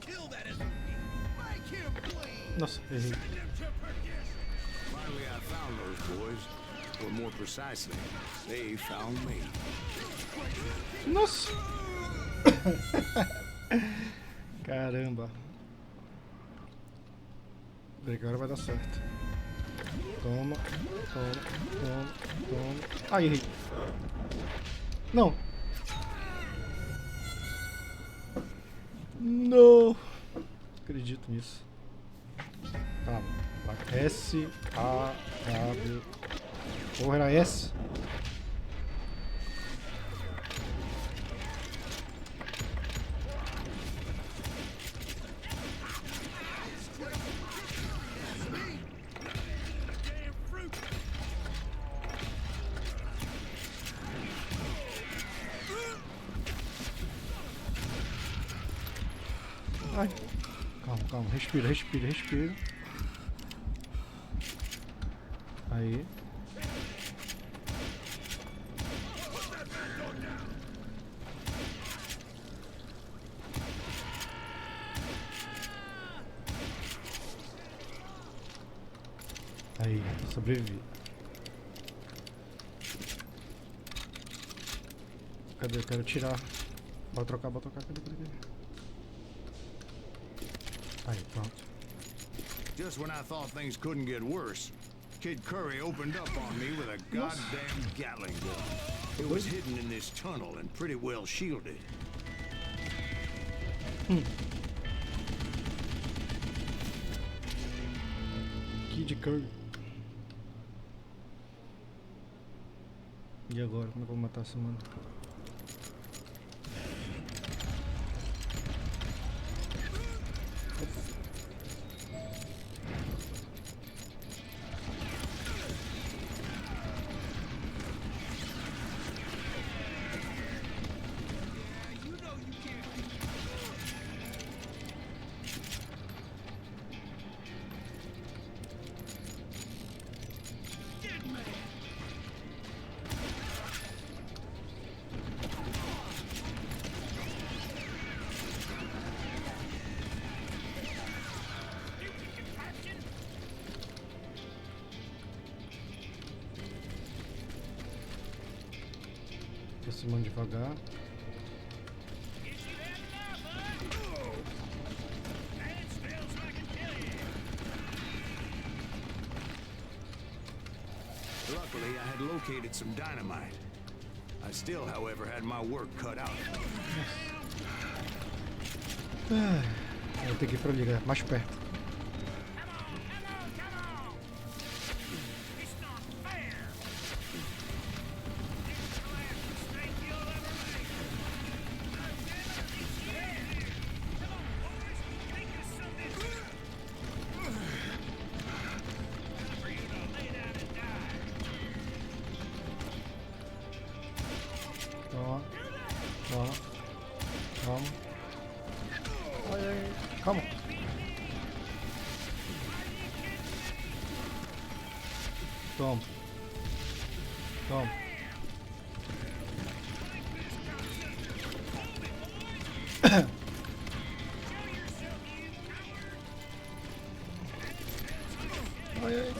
Kill that SOB! Make him bleed! Nossa, errei. Send him to perdition! Finally, I found those boys, or more precisely, they found me. Nossa. Caramba. Agora vai dar certo. Toma, toma, toma, toma. Ai, errei. Não. Não. Acredito nisso. Calma. S, A, W. Porra, era S? Ai. Calma, calma. Respira, respira, respira. Aí. Aí, sobrevivi. Cadê? Eu quero tirar. Bora trocar, bora trocar. Cadê? Aí, pronto. Just when I thought things couldn't get worse, Kid Curry opened up on me with a goddamn Gatling gun. It was hidden in this tunnel and pretty well shielded. Kid Curry. E agora? Como é que eu vou matar esse mano? Aproximando devagar. Luckily, I had located some dynamite. I still, however, had my work cut out. Vou ter que ir pra ligar mais perto. Toma. Calma. Ai, ai. Calma. Toma. Toma. Ai, ai.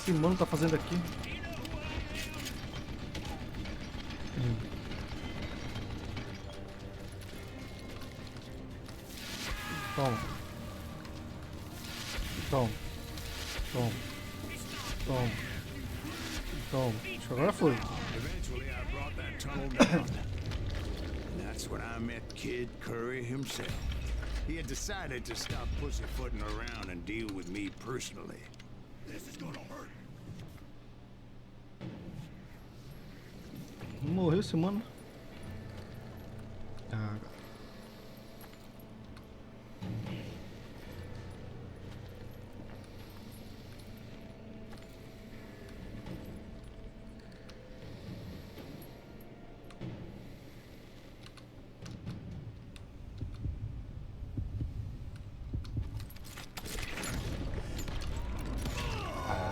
Esse mano tá fazendo aqui? Toma. Toma. Toma. Toma. Toma. Acho que agora foi. Eventually, I brought that tunnel down. And that's when I met Kid Curry himself. He had decided to stop pussyfooting around and deal with me personally. This is gonna hurt. Morreu esse mano. Ah.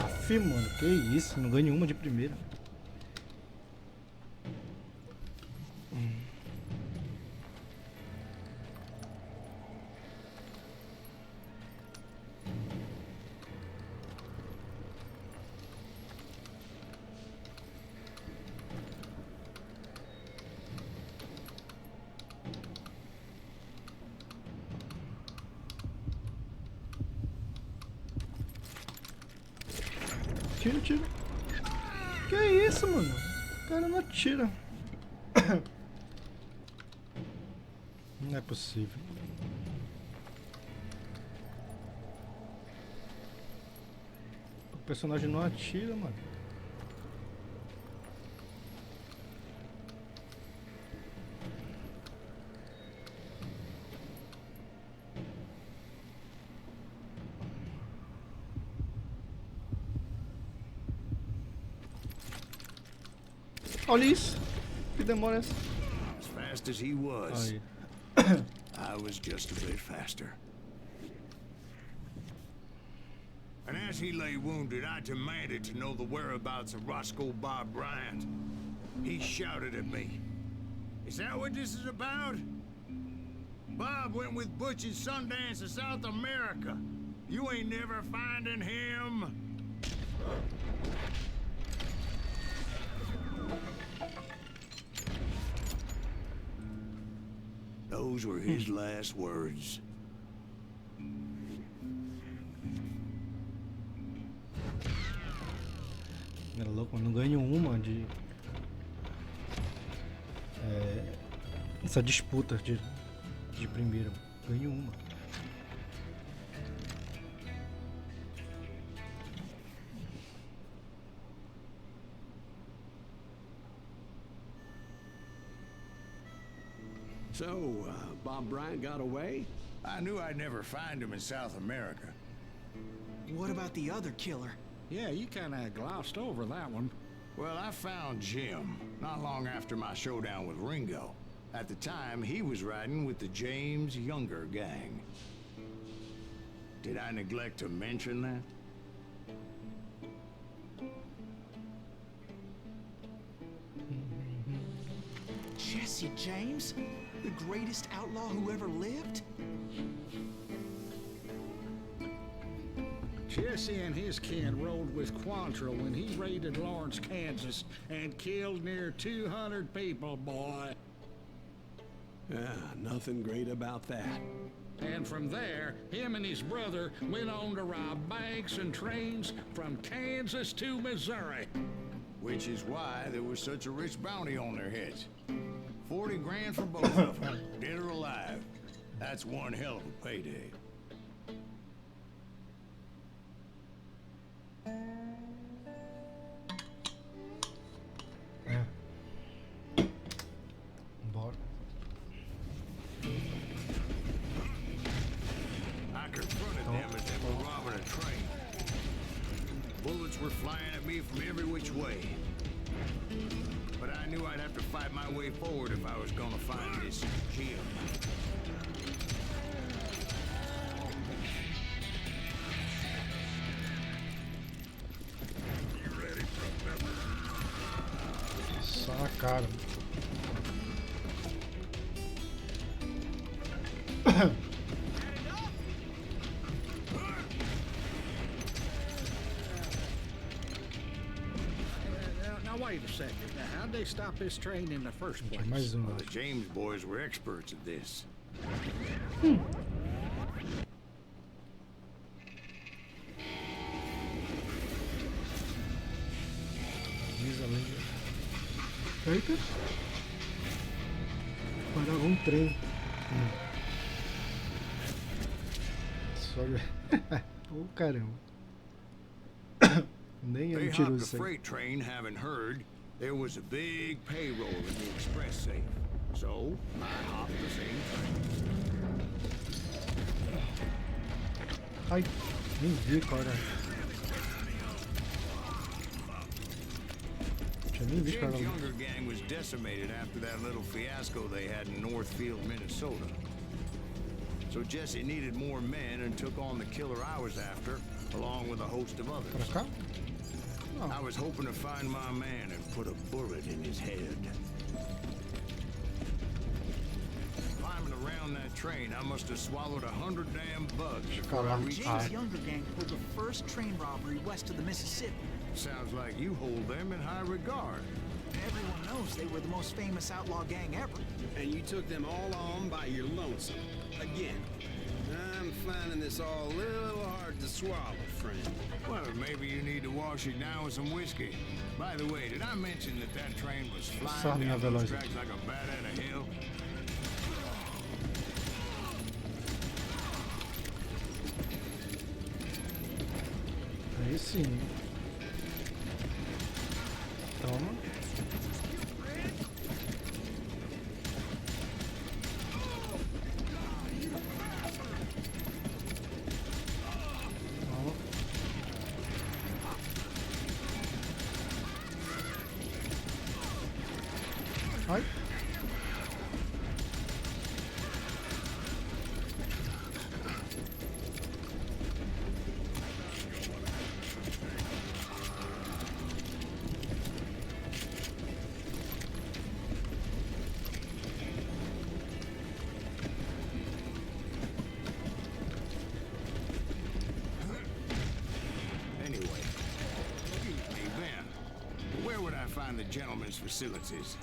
Aff, mano, que isso? Não ganho nenhuma de primeira. Tira, tira. Que isso, mano? O cara não atira. Não é possível. O personagem não atira, mano. Olha isso. Que demora essa. As fast as he was, Aí. I was just a bit faster. And as he lay wounded, I demanded to know the whereabouts of Roscoe Bob Bryant. He shouted at me. Is that what this is about? Bob went with Butch and Sundance to South America. You ain't never finding him. Those were his last words. Era louco, eu não ganho uma de... essa disputa de primeiro. Ganho uma. So, Bob Bryant got away? I knew I'd never find him in South America. What about the other killer? Yeah, you kind of glossed over that one. Well, I found Jim not long after my showdown with Ringo. At the time, he was riding with the James Younger gang. Did I neglect to mention that? Jesse James? The greatest outlaw who ever lived? Jesse and his kin rode with Quantrill when he raided Lawrence, Kansas, and killed near 200 people, boy. Yeah, nothing great about that. And from there, him and his brother went on to rob banks and trains from Kansas to Missouri. Which is why there was such a rich bounty on their heads. 40 grand for both of them, dead or alive. That's one hell of a payday. Bora. I confronted them as they were robbing a train. Bullets were flying at me from every which way. But I knew I'd have to fight my way forward if I was gonna find this Jim. Só na cara. Now wait a second. Now, how'd they stop this train in the first place? Mais uma. Well, the James boys were experts at this. Diz além. Eita. Parava um trem. Só. Pô, caramba. Nem é They mentiroso hopped a isso aí. freight train, having heard there was a big payroll in the express safe. So I hopped the same train. Ai, nem vi, cara. Tinha nem visto, cara. Jim's Younger gang was decimated after that little fiasco they had in Northfield, Minnesota. So Jesse needed more men and took on the killer I was after, along with a host of Pra others. cá? I was hoping to find my man and put a bullet in his head. Climbing around that train, I must have swallowed 100 damn bugs before I reached James it. Younger gang pulled the first train robbery west of the Mississippi. Sounds like you hold them in high regard. Everyone knows they were the most famous outlaw gang ever. And you took them all on by your lonesome. Again. I'm finding this all a little hard to swallow, friend. Well, maybe you need to wash it down with some whiskey. By the way, did I mention that that train was flying down those tracks like a bat out of hell? Aí sim. Toma. Toma. Ai. Anyway, excuse me, Ben. Where would I find the gentleman's facilities?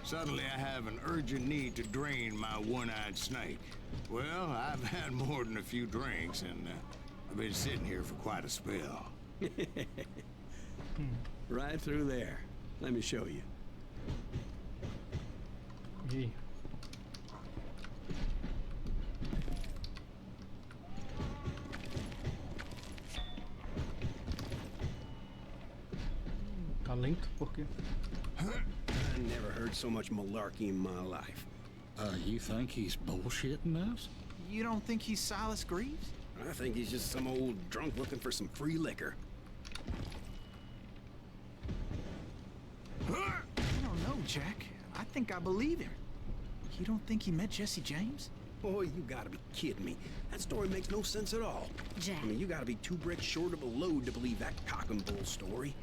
Suddenly I have an urgent need to drain my one-eyed snake. Well, I've had more than a few drinks, and I've been sitting here for quite a spell. Right through there. Let me show you. E aí? Tá lento porque I never heard so much malarkey in my life. You think he's bullshitting us? You don't think he's Silas Greaves? I think he's just some old drunk looking for some free liquor. I don't know, Jack. I think I believe him. You don't think he met Jesse James? Boy, you gotta be kidding me. That story makes no sense at all. Jack. I mean, you gotta be two bricks short of a load to believe that cock and bull story.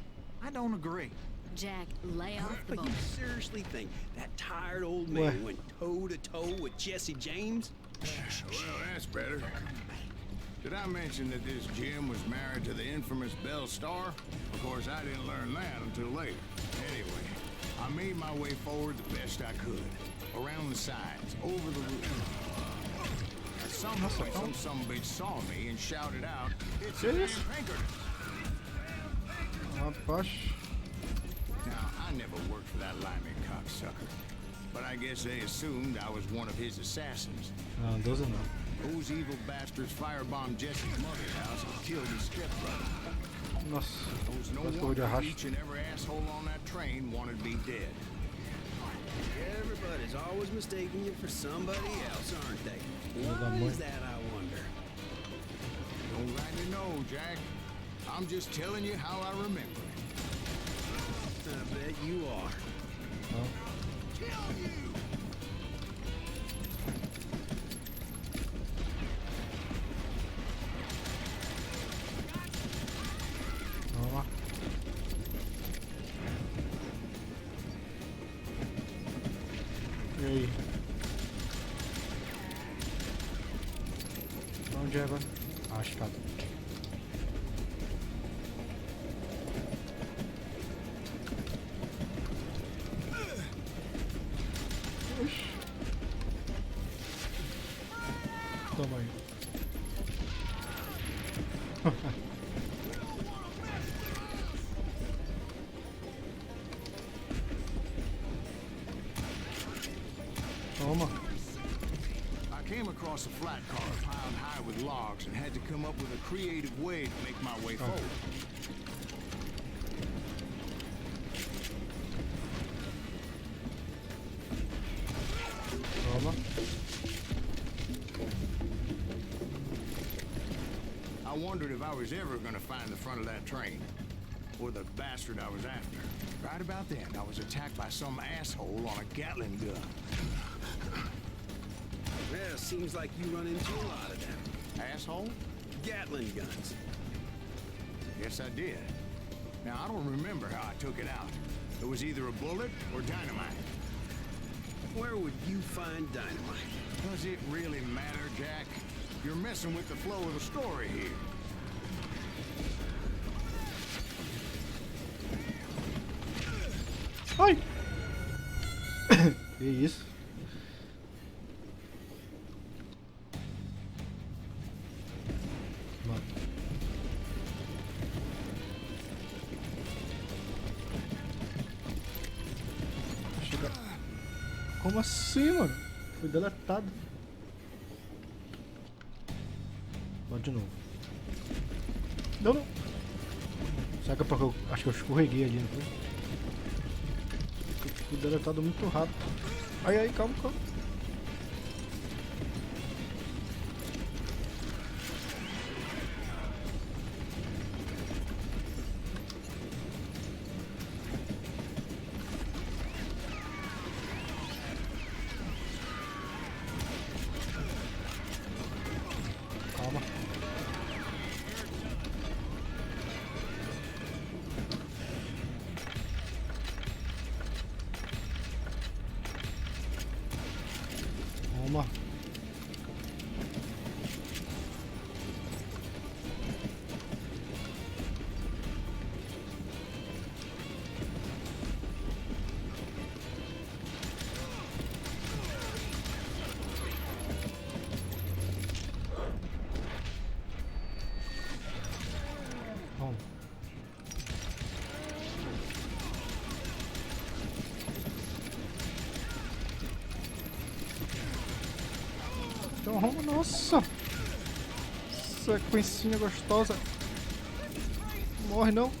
I don't agree. Jack, lay off the But bull. you seriously think that tired old man What? went toe to toe with Jesse James? Well, that's better. Did I mention that this Jim was married to the infamous Belle Starr? Of course, I didn't learn that until later. Anyway, I made my way forward the best I could. Around the sides, over the roof. At some point, some bitch saw me and shouted out, "It's a Serious? damn Pinkerton!" rapaz. Now, I never worked for that limey cocksucker. But I guess they assumed I was one of his assassins. Não, 12 não. Those evil bastards firebombed Jesse's mother's house and killed his stepbrother. Nossa, Those no parece que eu vou de wonder arrasto. each and every asshole on that train wanted me dead. Everybody's always mistaking you for somebody else, aren't they? Filho da Why mãe. is that, I wonder? Don't rightly know, Jack. I'm just telling you how I remember it. I bet you are. Não. Vamos lá. E aí? Onde é agora? Ah, escada. Oxi. Toma aí. Toma. I came across a flat car piled high with logs and had to come up with a creative way to make my way forward. Toma. I wondered if I was ever going to find the front of that train. Or the bastard I was after. Right about then, I was attacked by some asshole on a Gatling gun. Well, seems like you run into a lot of them. Asshole? Gatling guns. Yes, I did. Now, I don't remember how I took it out. It was either a bullet or dynamite. Where would you find dynamite? Does it really matter, Jack? You're messing with the flow of the story here. Ai! Que isso? Mano. Como assim, mano? Foi deletado. Bora de novo. Não, não. Será que é porque eu acho que eu escorreguei ali, não foi? Fui deletado muito rápido. Ai, ai, calma, calma. Calma. Toma. Toma. Toma, nossa! Sequencinha gostosa. Morre não.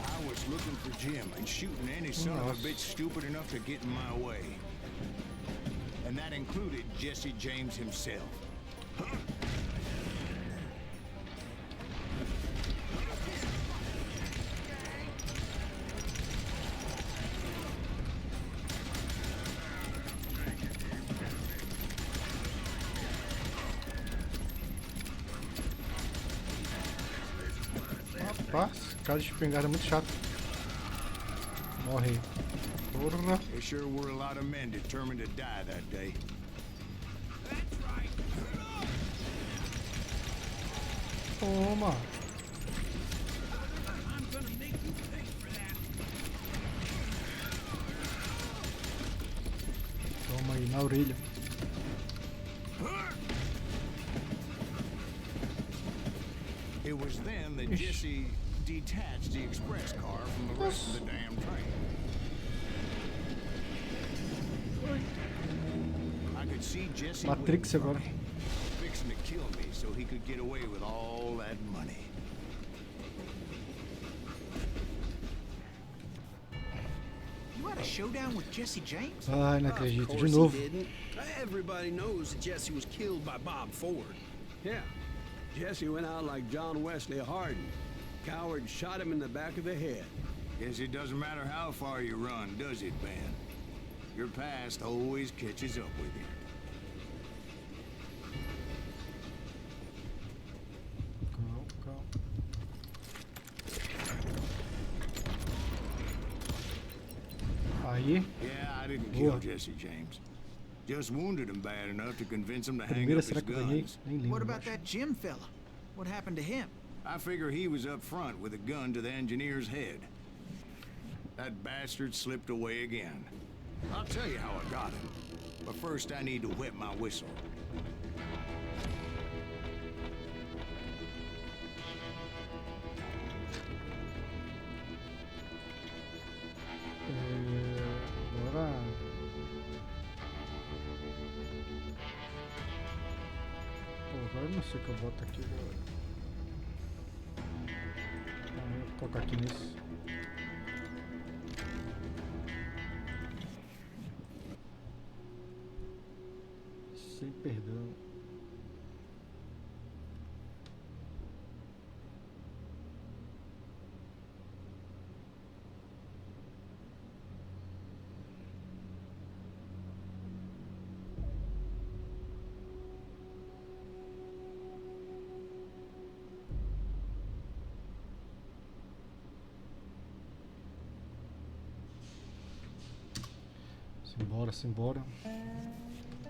I was looking for Jim and shooting any son of a bitch stupid enough to get in my way. And that included Jesse James himself. Rapaz, cara de espingarda é muito chato. Morre. Porra. There sure were a lot of men determined to die that day. Toma. Toma aí, na orelha. It was then that Jesse detached the express car from the rest of the damn train. I could see Jesse Matrix waiting for agora. me, fixing to kill me so he could get away with all that money. You had a showdown with Jesse James? Ai, não Of acredito. course De he novo. didn't. Everybody knows that Jesse was killed by Bob Ford. Yeah. Jesse went out like John Wesley Hardin. Coward shot him in the back of the head. Guess it doesn't matter how far you run, does it, Ben? Your past always catches up with you. Calma, calma. Aí, Yeah, I didn't Boa. kill Jesse James. Just wounded him bad enough to convince him to hang primeira up his será que eu ganhei? guns. Nem lembro. What about mais. that Jim fella? What happened to him? I figure he was up front with a gun to the engineer's head. That bastard slipped away again. I'll tell you how I got him. But first I need to wet my whistle. Agora. Pô, agora eu não sei o que eu boto aqui agora. Vou colocar aqui nesse. Sem perdão. Simbora, simbora.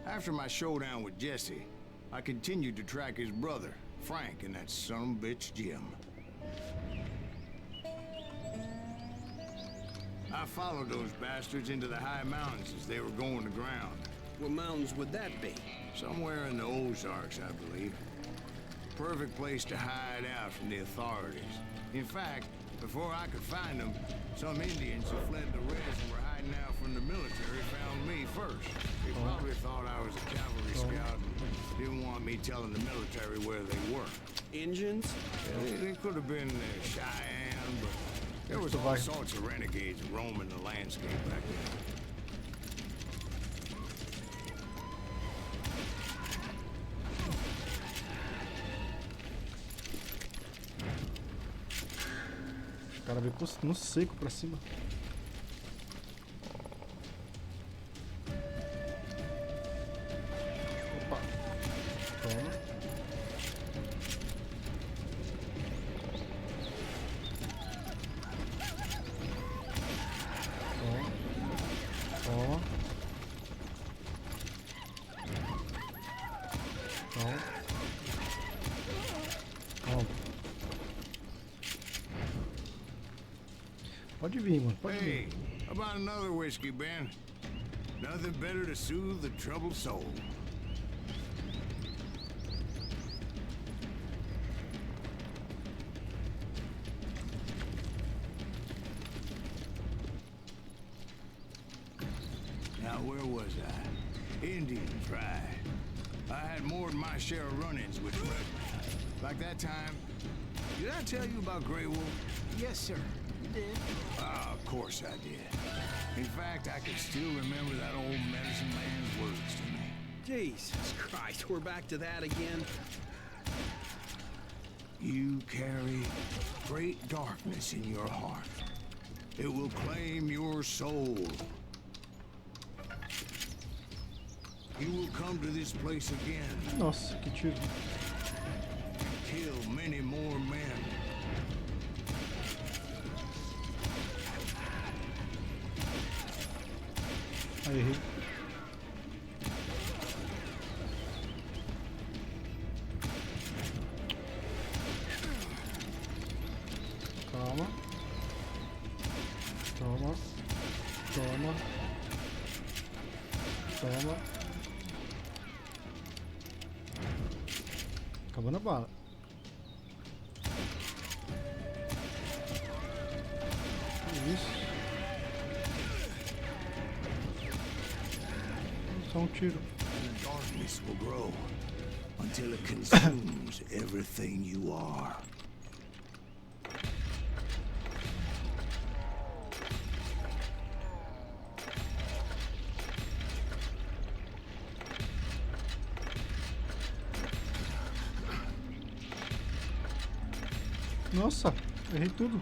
After my showdown with Jesse, I continued to track his brother, Frank, and that son of a bitch Jim. I followed those bastards into the high mountains as they were going to ground. What mountains would that be? Somewhere in the Ozarks, I believe. perfect place to hide out from the authorities. In fact, before I could find them, some Indians who fled the res and were hiding out from the military found me first. They probably thought I was a cavalry scout and didn't want me telling the military where they were. Engines? They could have been Cheyenne, but there was all sorts of renegades roaming the landscape back then. Os caras vêm no seco pra cima. Opa. Toma. Toma. Toma. Toma. Pode vir, mano. Pode Hey, vir. how about another whiskey, Ben? Nothing better to soothe the troubled soul. Now, where was I? Indians, right. I had more than my share of run-ins with Fred. Like that time. Did I tell you about Grey Wolf? Yes, sir. You did. Ah, of course I did. In fact, I can still remember that old medicine man's words to me. Jesus Christ, we're back to that again. You carry great darkness in your heart. It will claim your soul. You will come to this place again, Nossa, que tiro. kill many more men. Aí, errei. Calma. Toma. Toma. Toma. Acabando a bala. Que isso? Só tiro. The darkness will grow until it consumes everything you are. Nossa, errei tudo.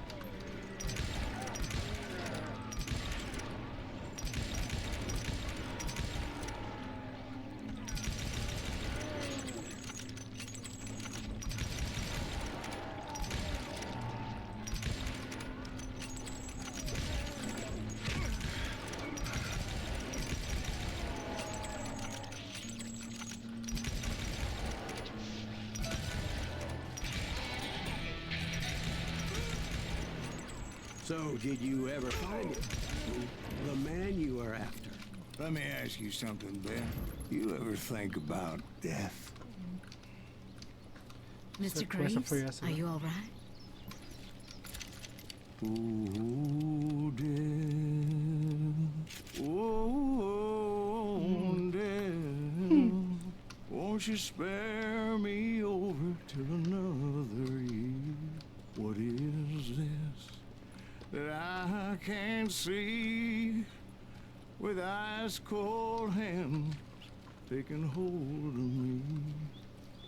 So, did you ever find it? The man you are after? Let me ask you something, Ben. You ever think about death? Mr. Essa foi Graves, essa, are né? you all right? Oh, death. Oh, death. Won't you spare me over till another year? What is this that I can't see with ice cold hands taking hold of me?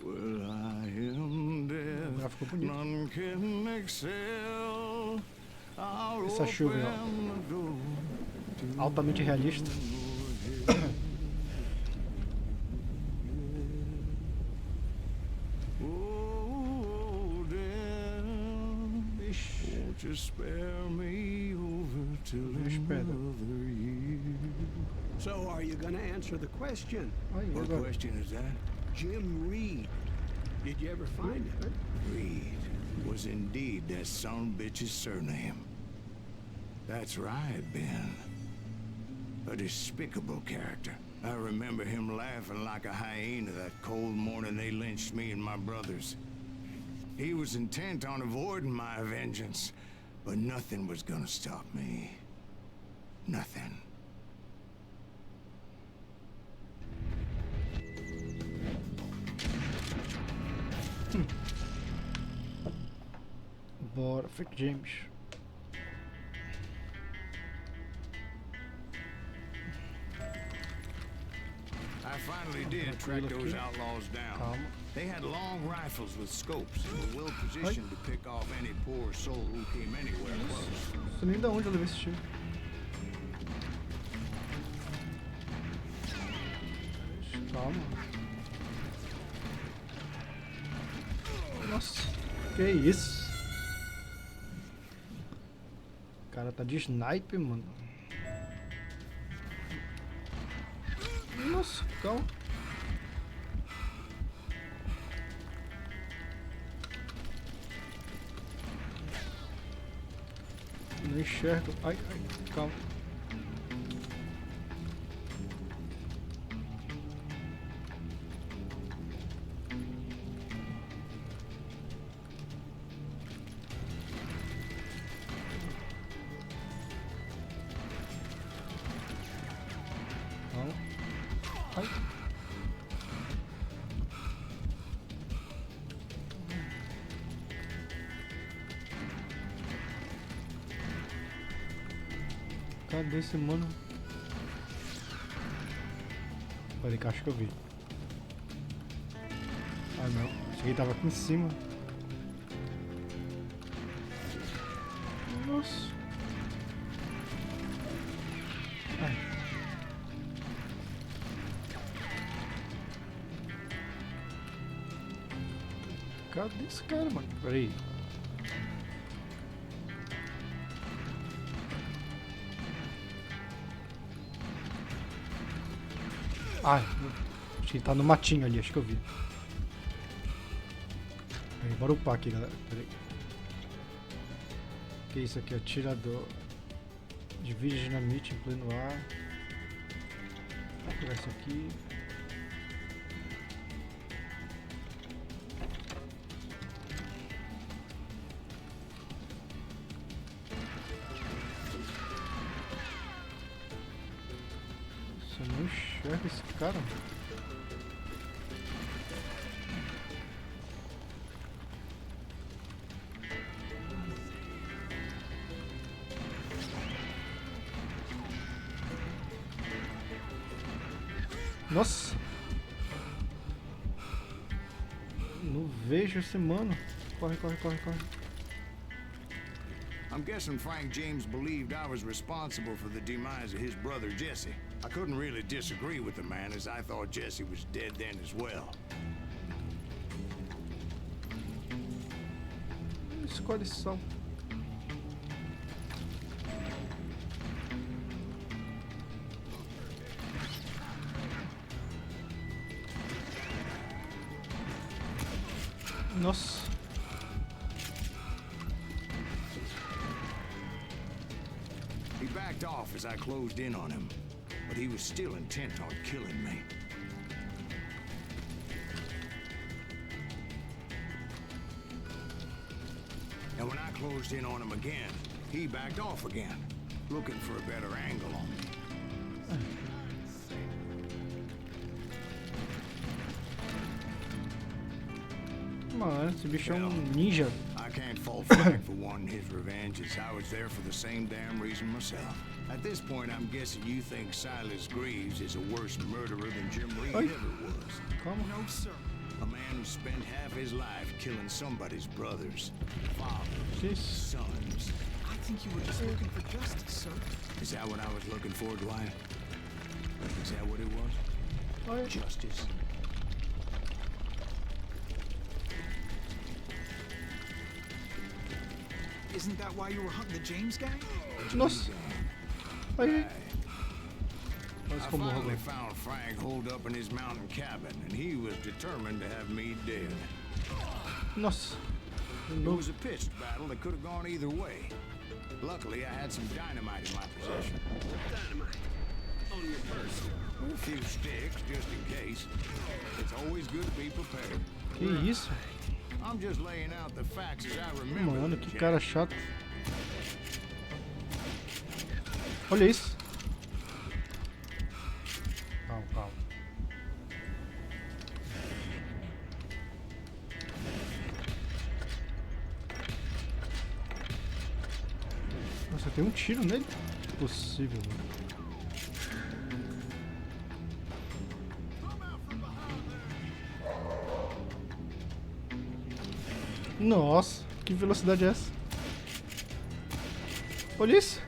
Well, I am death, Agora ficou bonito. none can excel. I'll Essa chuva aí, ó. open the door to Altamente realista. Oh, death, Ixi, won't you spare me over till Espera. another year? So, are you gonna answer the question? aí, What agora. question is that? Jim Reed. Did you ever find it? Reed was indeed that son of a bitch's surname. That's right, Ben. A despicable character. I remember him laughing like a hyena that cold morning they lynched me and my brothers. He was intent on avoiding my vengeance, but nothing was gonna stop me. Nothing. Bora, Frank James. I finally did track those outlaws down. Calma. They had long rifles with scopes and were well positioned to pick off any poor soul who came anywhere close. Não sei nem da onde eu levei esse tiro. Calma. Nossa, que isso? O cara tá de sniper, mano. Nossa, calma. Não enxergo. Ai, ai, calma. Calma. Ai. Cadê esse mano? Peraí que acho que eu vi. Ah não, cheguei, tava aqui em cima. Nossa. Ai. Cadê esse cara, mano? Peraí. Ai, acho que ele tá no matinho ali, acho que eu vi. Aí, bora upar aqui, galera. Pera aí. Que isso aqui? Atirador. Divide dinamite em pleno ar. Vou pegar isso aqui. Eu não enxergo esse cara. Nossa! Não vejo esse mano. Corre, corre, corre, corre. I'm guessing Frank James believed I was responsible for the demise of his brother Jesse. I couldn't really disagree with the man, as I thought Jesse was dead then as well. Escolhe som. Nossa. He backed off as I closed in on him, but he was still intent on killing me. And when I closed in on him again, he backed off again, looking for a better angle on me. Mano, esse bicho é um ninja. I can't fault Frank for wanting his revenge, as I was there for the same damn reason myself. At this point, I'm guessing you think Silas Greaves is a worse murderer than Jim Reed Ay. ever was. Calma. No, sir. A man who spent half his life killing somebody's brothers, fathers, Que isso? sons. I think you were just looking for justice, sir. Is that what I was looking for, Dwight? Is that what it was? Ai. Justice? Isn't that why you were hunting the James guy? Nossa. Ai, ai. I Quase que eu morro finally agora. found Frank holed up in his mountain cabin, and he was determined to have me dead. Nossa. It was a pitched battle that could have gone either way. Luckily, I had some dynamite in my possession. Dynamite. On your person. A few sticks, just in case. It's always good to be prepared. Que isso? I'm just laying out the facts as I remember. Mano, them, que Jack. cara chato. Olha isso. Calma, calma. Nossa, tem um tiro nele? Impossível, mano. Nossa, que velocidade é essa? Olha isso.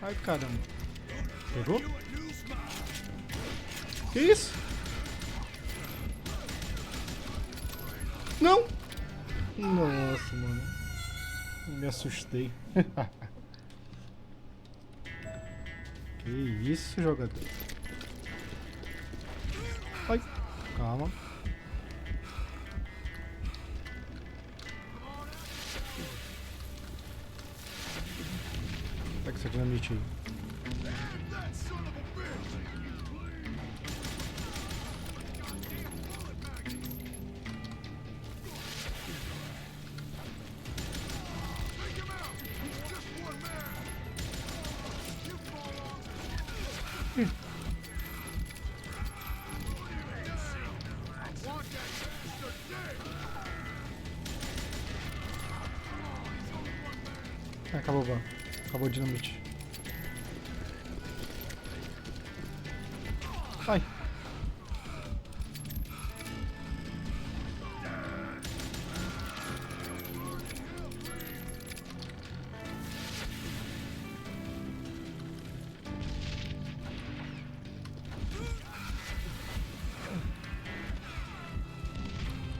Ai, caramba. Pegou? Que isso? Não! Nossa, mano. Me assustei. Que isso, jogador? Ai, calma. Pega essa dinamite aí. Acabou, Van. Acabou o dinamite. Ai.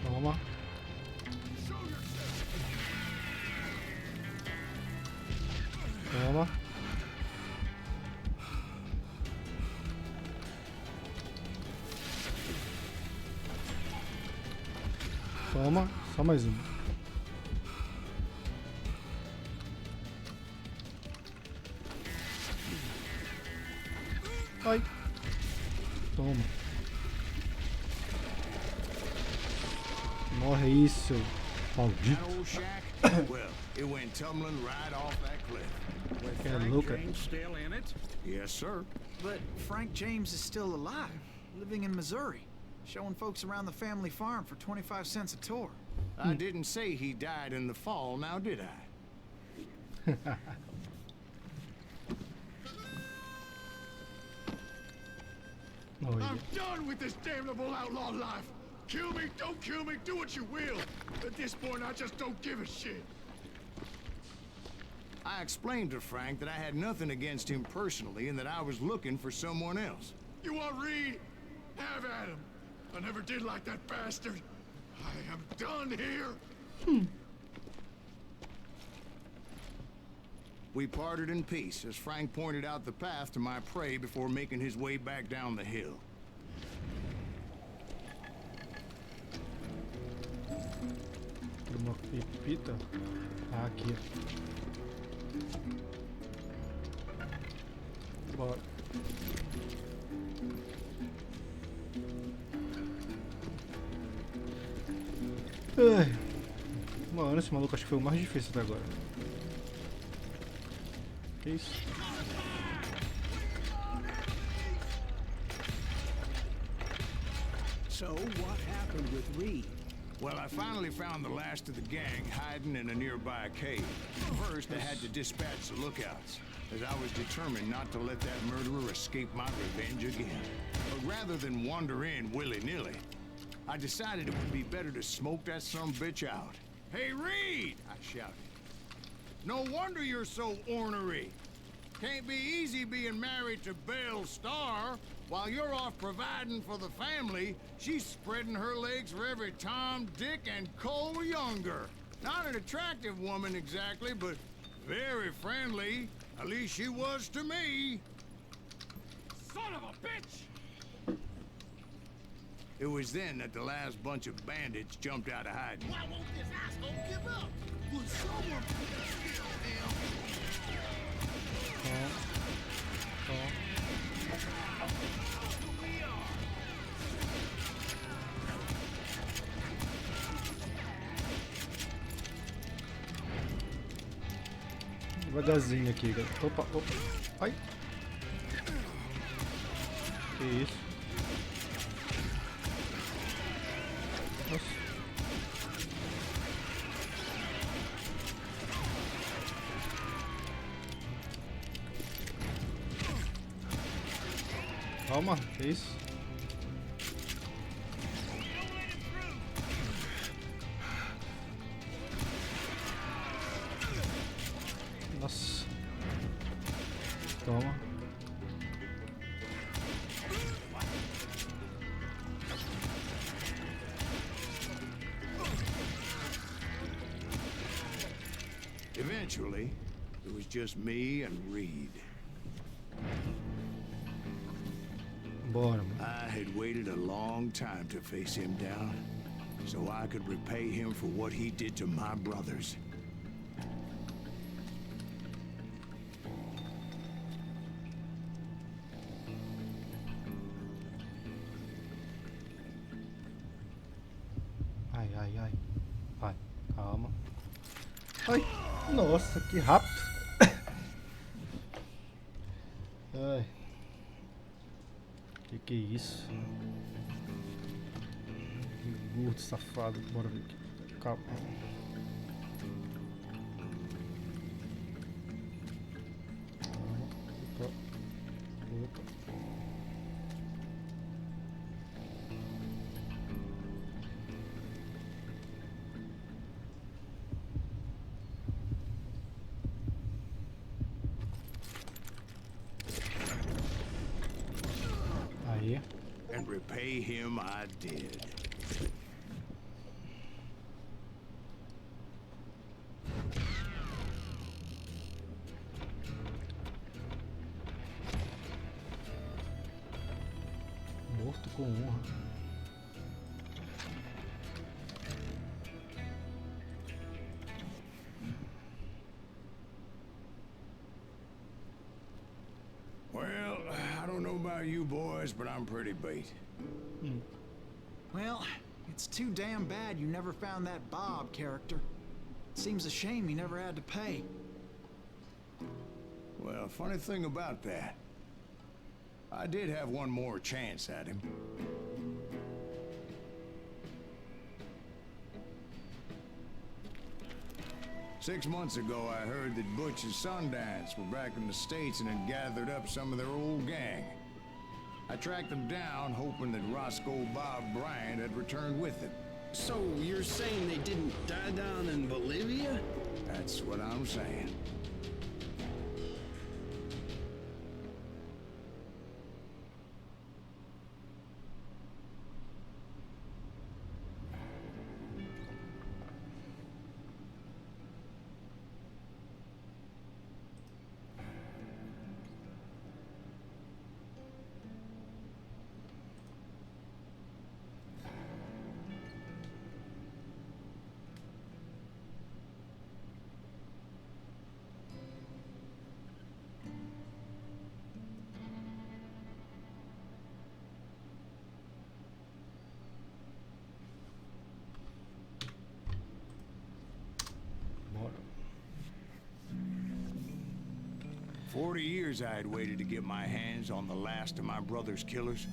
Toma. Toma. Toma. Só mais um. Ai. Toma. Morre isso, That maldito. old shack? Well, it went tumbling right off that cliff. With Yeah, Frank look at- James still in it? Yes, sir. But Frank James is still alive, living in Missouri, showing folks around the family farm for 25 cents a tour. I didn't say he died in the fall, now did I? Olha. I'm done with this damnable outlaw life. Kill me, don't kill me, do what you will. At this point, I just don't give a shit. I explained to Frank that I had nothing against him personally and that I was looking for someone else. You want Reed? Have at him. I never did like that bastard. I am done here. We parted in peace as Frank pointed out the path to my prey before making his way back down the hill. Uma pepita. Ah, aqui. Bora. Ai. Mano, esse maluco acho que foi o mais difícil até agora. Que isso? So, what happened with Reed? Well, I finally found the last of the gang hiding in a nearby cave. First, I had to dispatch the lookouts, as I was determined not to let that murderer escape my revenge again. But rather than wander in willy-nilly, I decided it would be better to smoke that sumbitch out. Hey, Reed! I shouted. No wonder you're so ornery. Can't be easy being married to Belle Starr. While you're off providing for the family, she's spreading her legs for every Tom, Dick, and Cole Younger. Not an attractive woman exactly, but very friendly. At least she was to me. Son of a bitch! It was then that the last bunch of bandits jumped out of hiding. Why won't this asshole give up? Will someone put a skill in? Devagarzinho aqui, galera. Opa, opa. Ai. Que isso? Nossa. Calma, que isso? Nossa. Toma. Eventually, it was just me and Reed. Bora, mano. I had waited a long time to face him down, so I could repay him for what he did to my brothers. Ai, ai, ai. Vai, calma. Ai, nossa, que rápido. Ai. Que é isso? Que gordo safado. Bora ver aqui. Calma. Opa. Opa. Aí. And repay him I did. Morto com honra. Well, I don't know about you boys, but I'm pretty beat. Well, it's too damn bad you never found that Bob character. Seems a shame he never had to pay. Well, funny thing about that, I did have one more chance at him. Six months ago, I heard that Butch and Sundance were back in the States and had gathered up some of their old gang. I tracked them down, hoping that Roscoe Bob Bryant had returned with them. So you're saying they didn't die down in Bolivia? That's what I'm saying. Bora. 40 years I had waited to get my hands on the last of my brother's killers.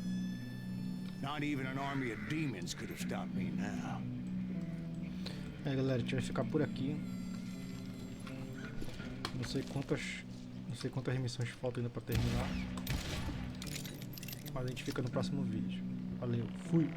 Not even an army of demons could have stopped me now. Aí, galera, a gente vai ficar por aqui. Não sei quantas missões faltam ainda pra terminar. Mas a gente fica no próximo vídeo. Valeu, fui!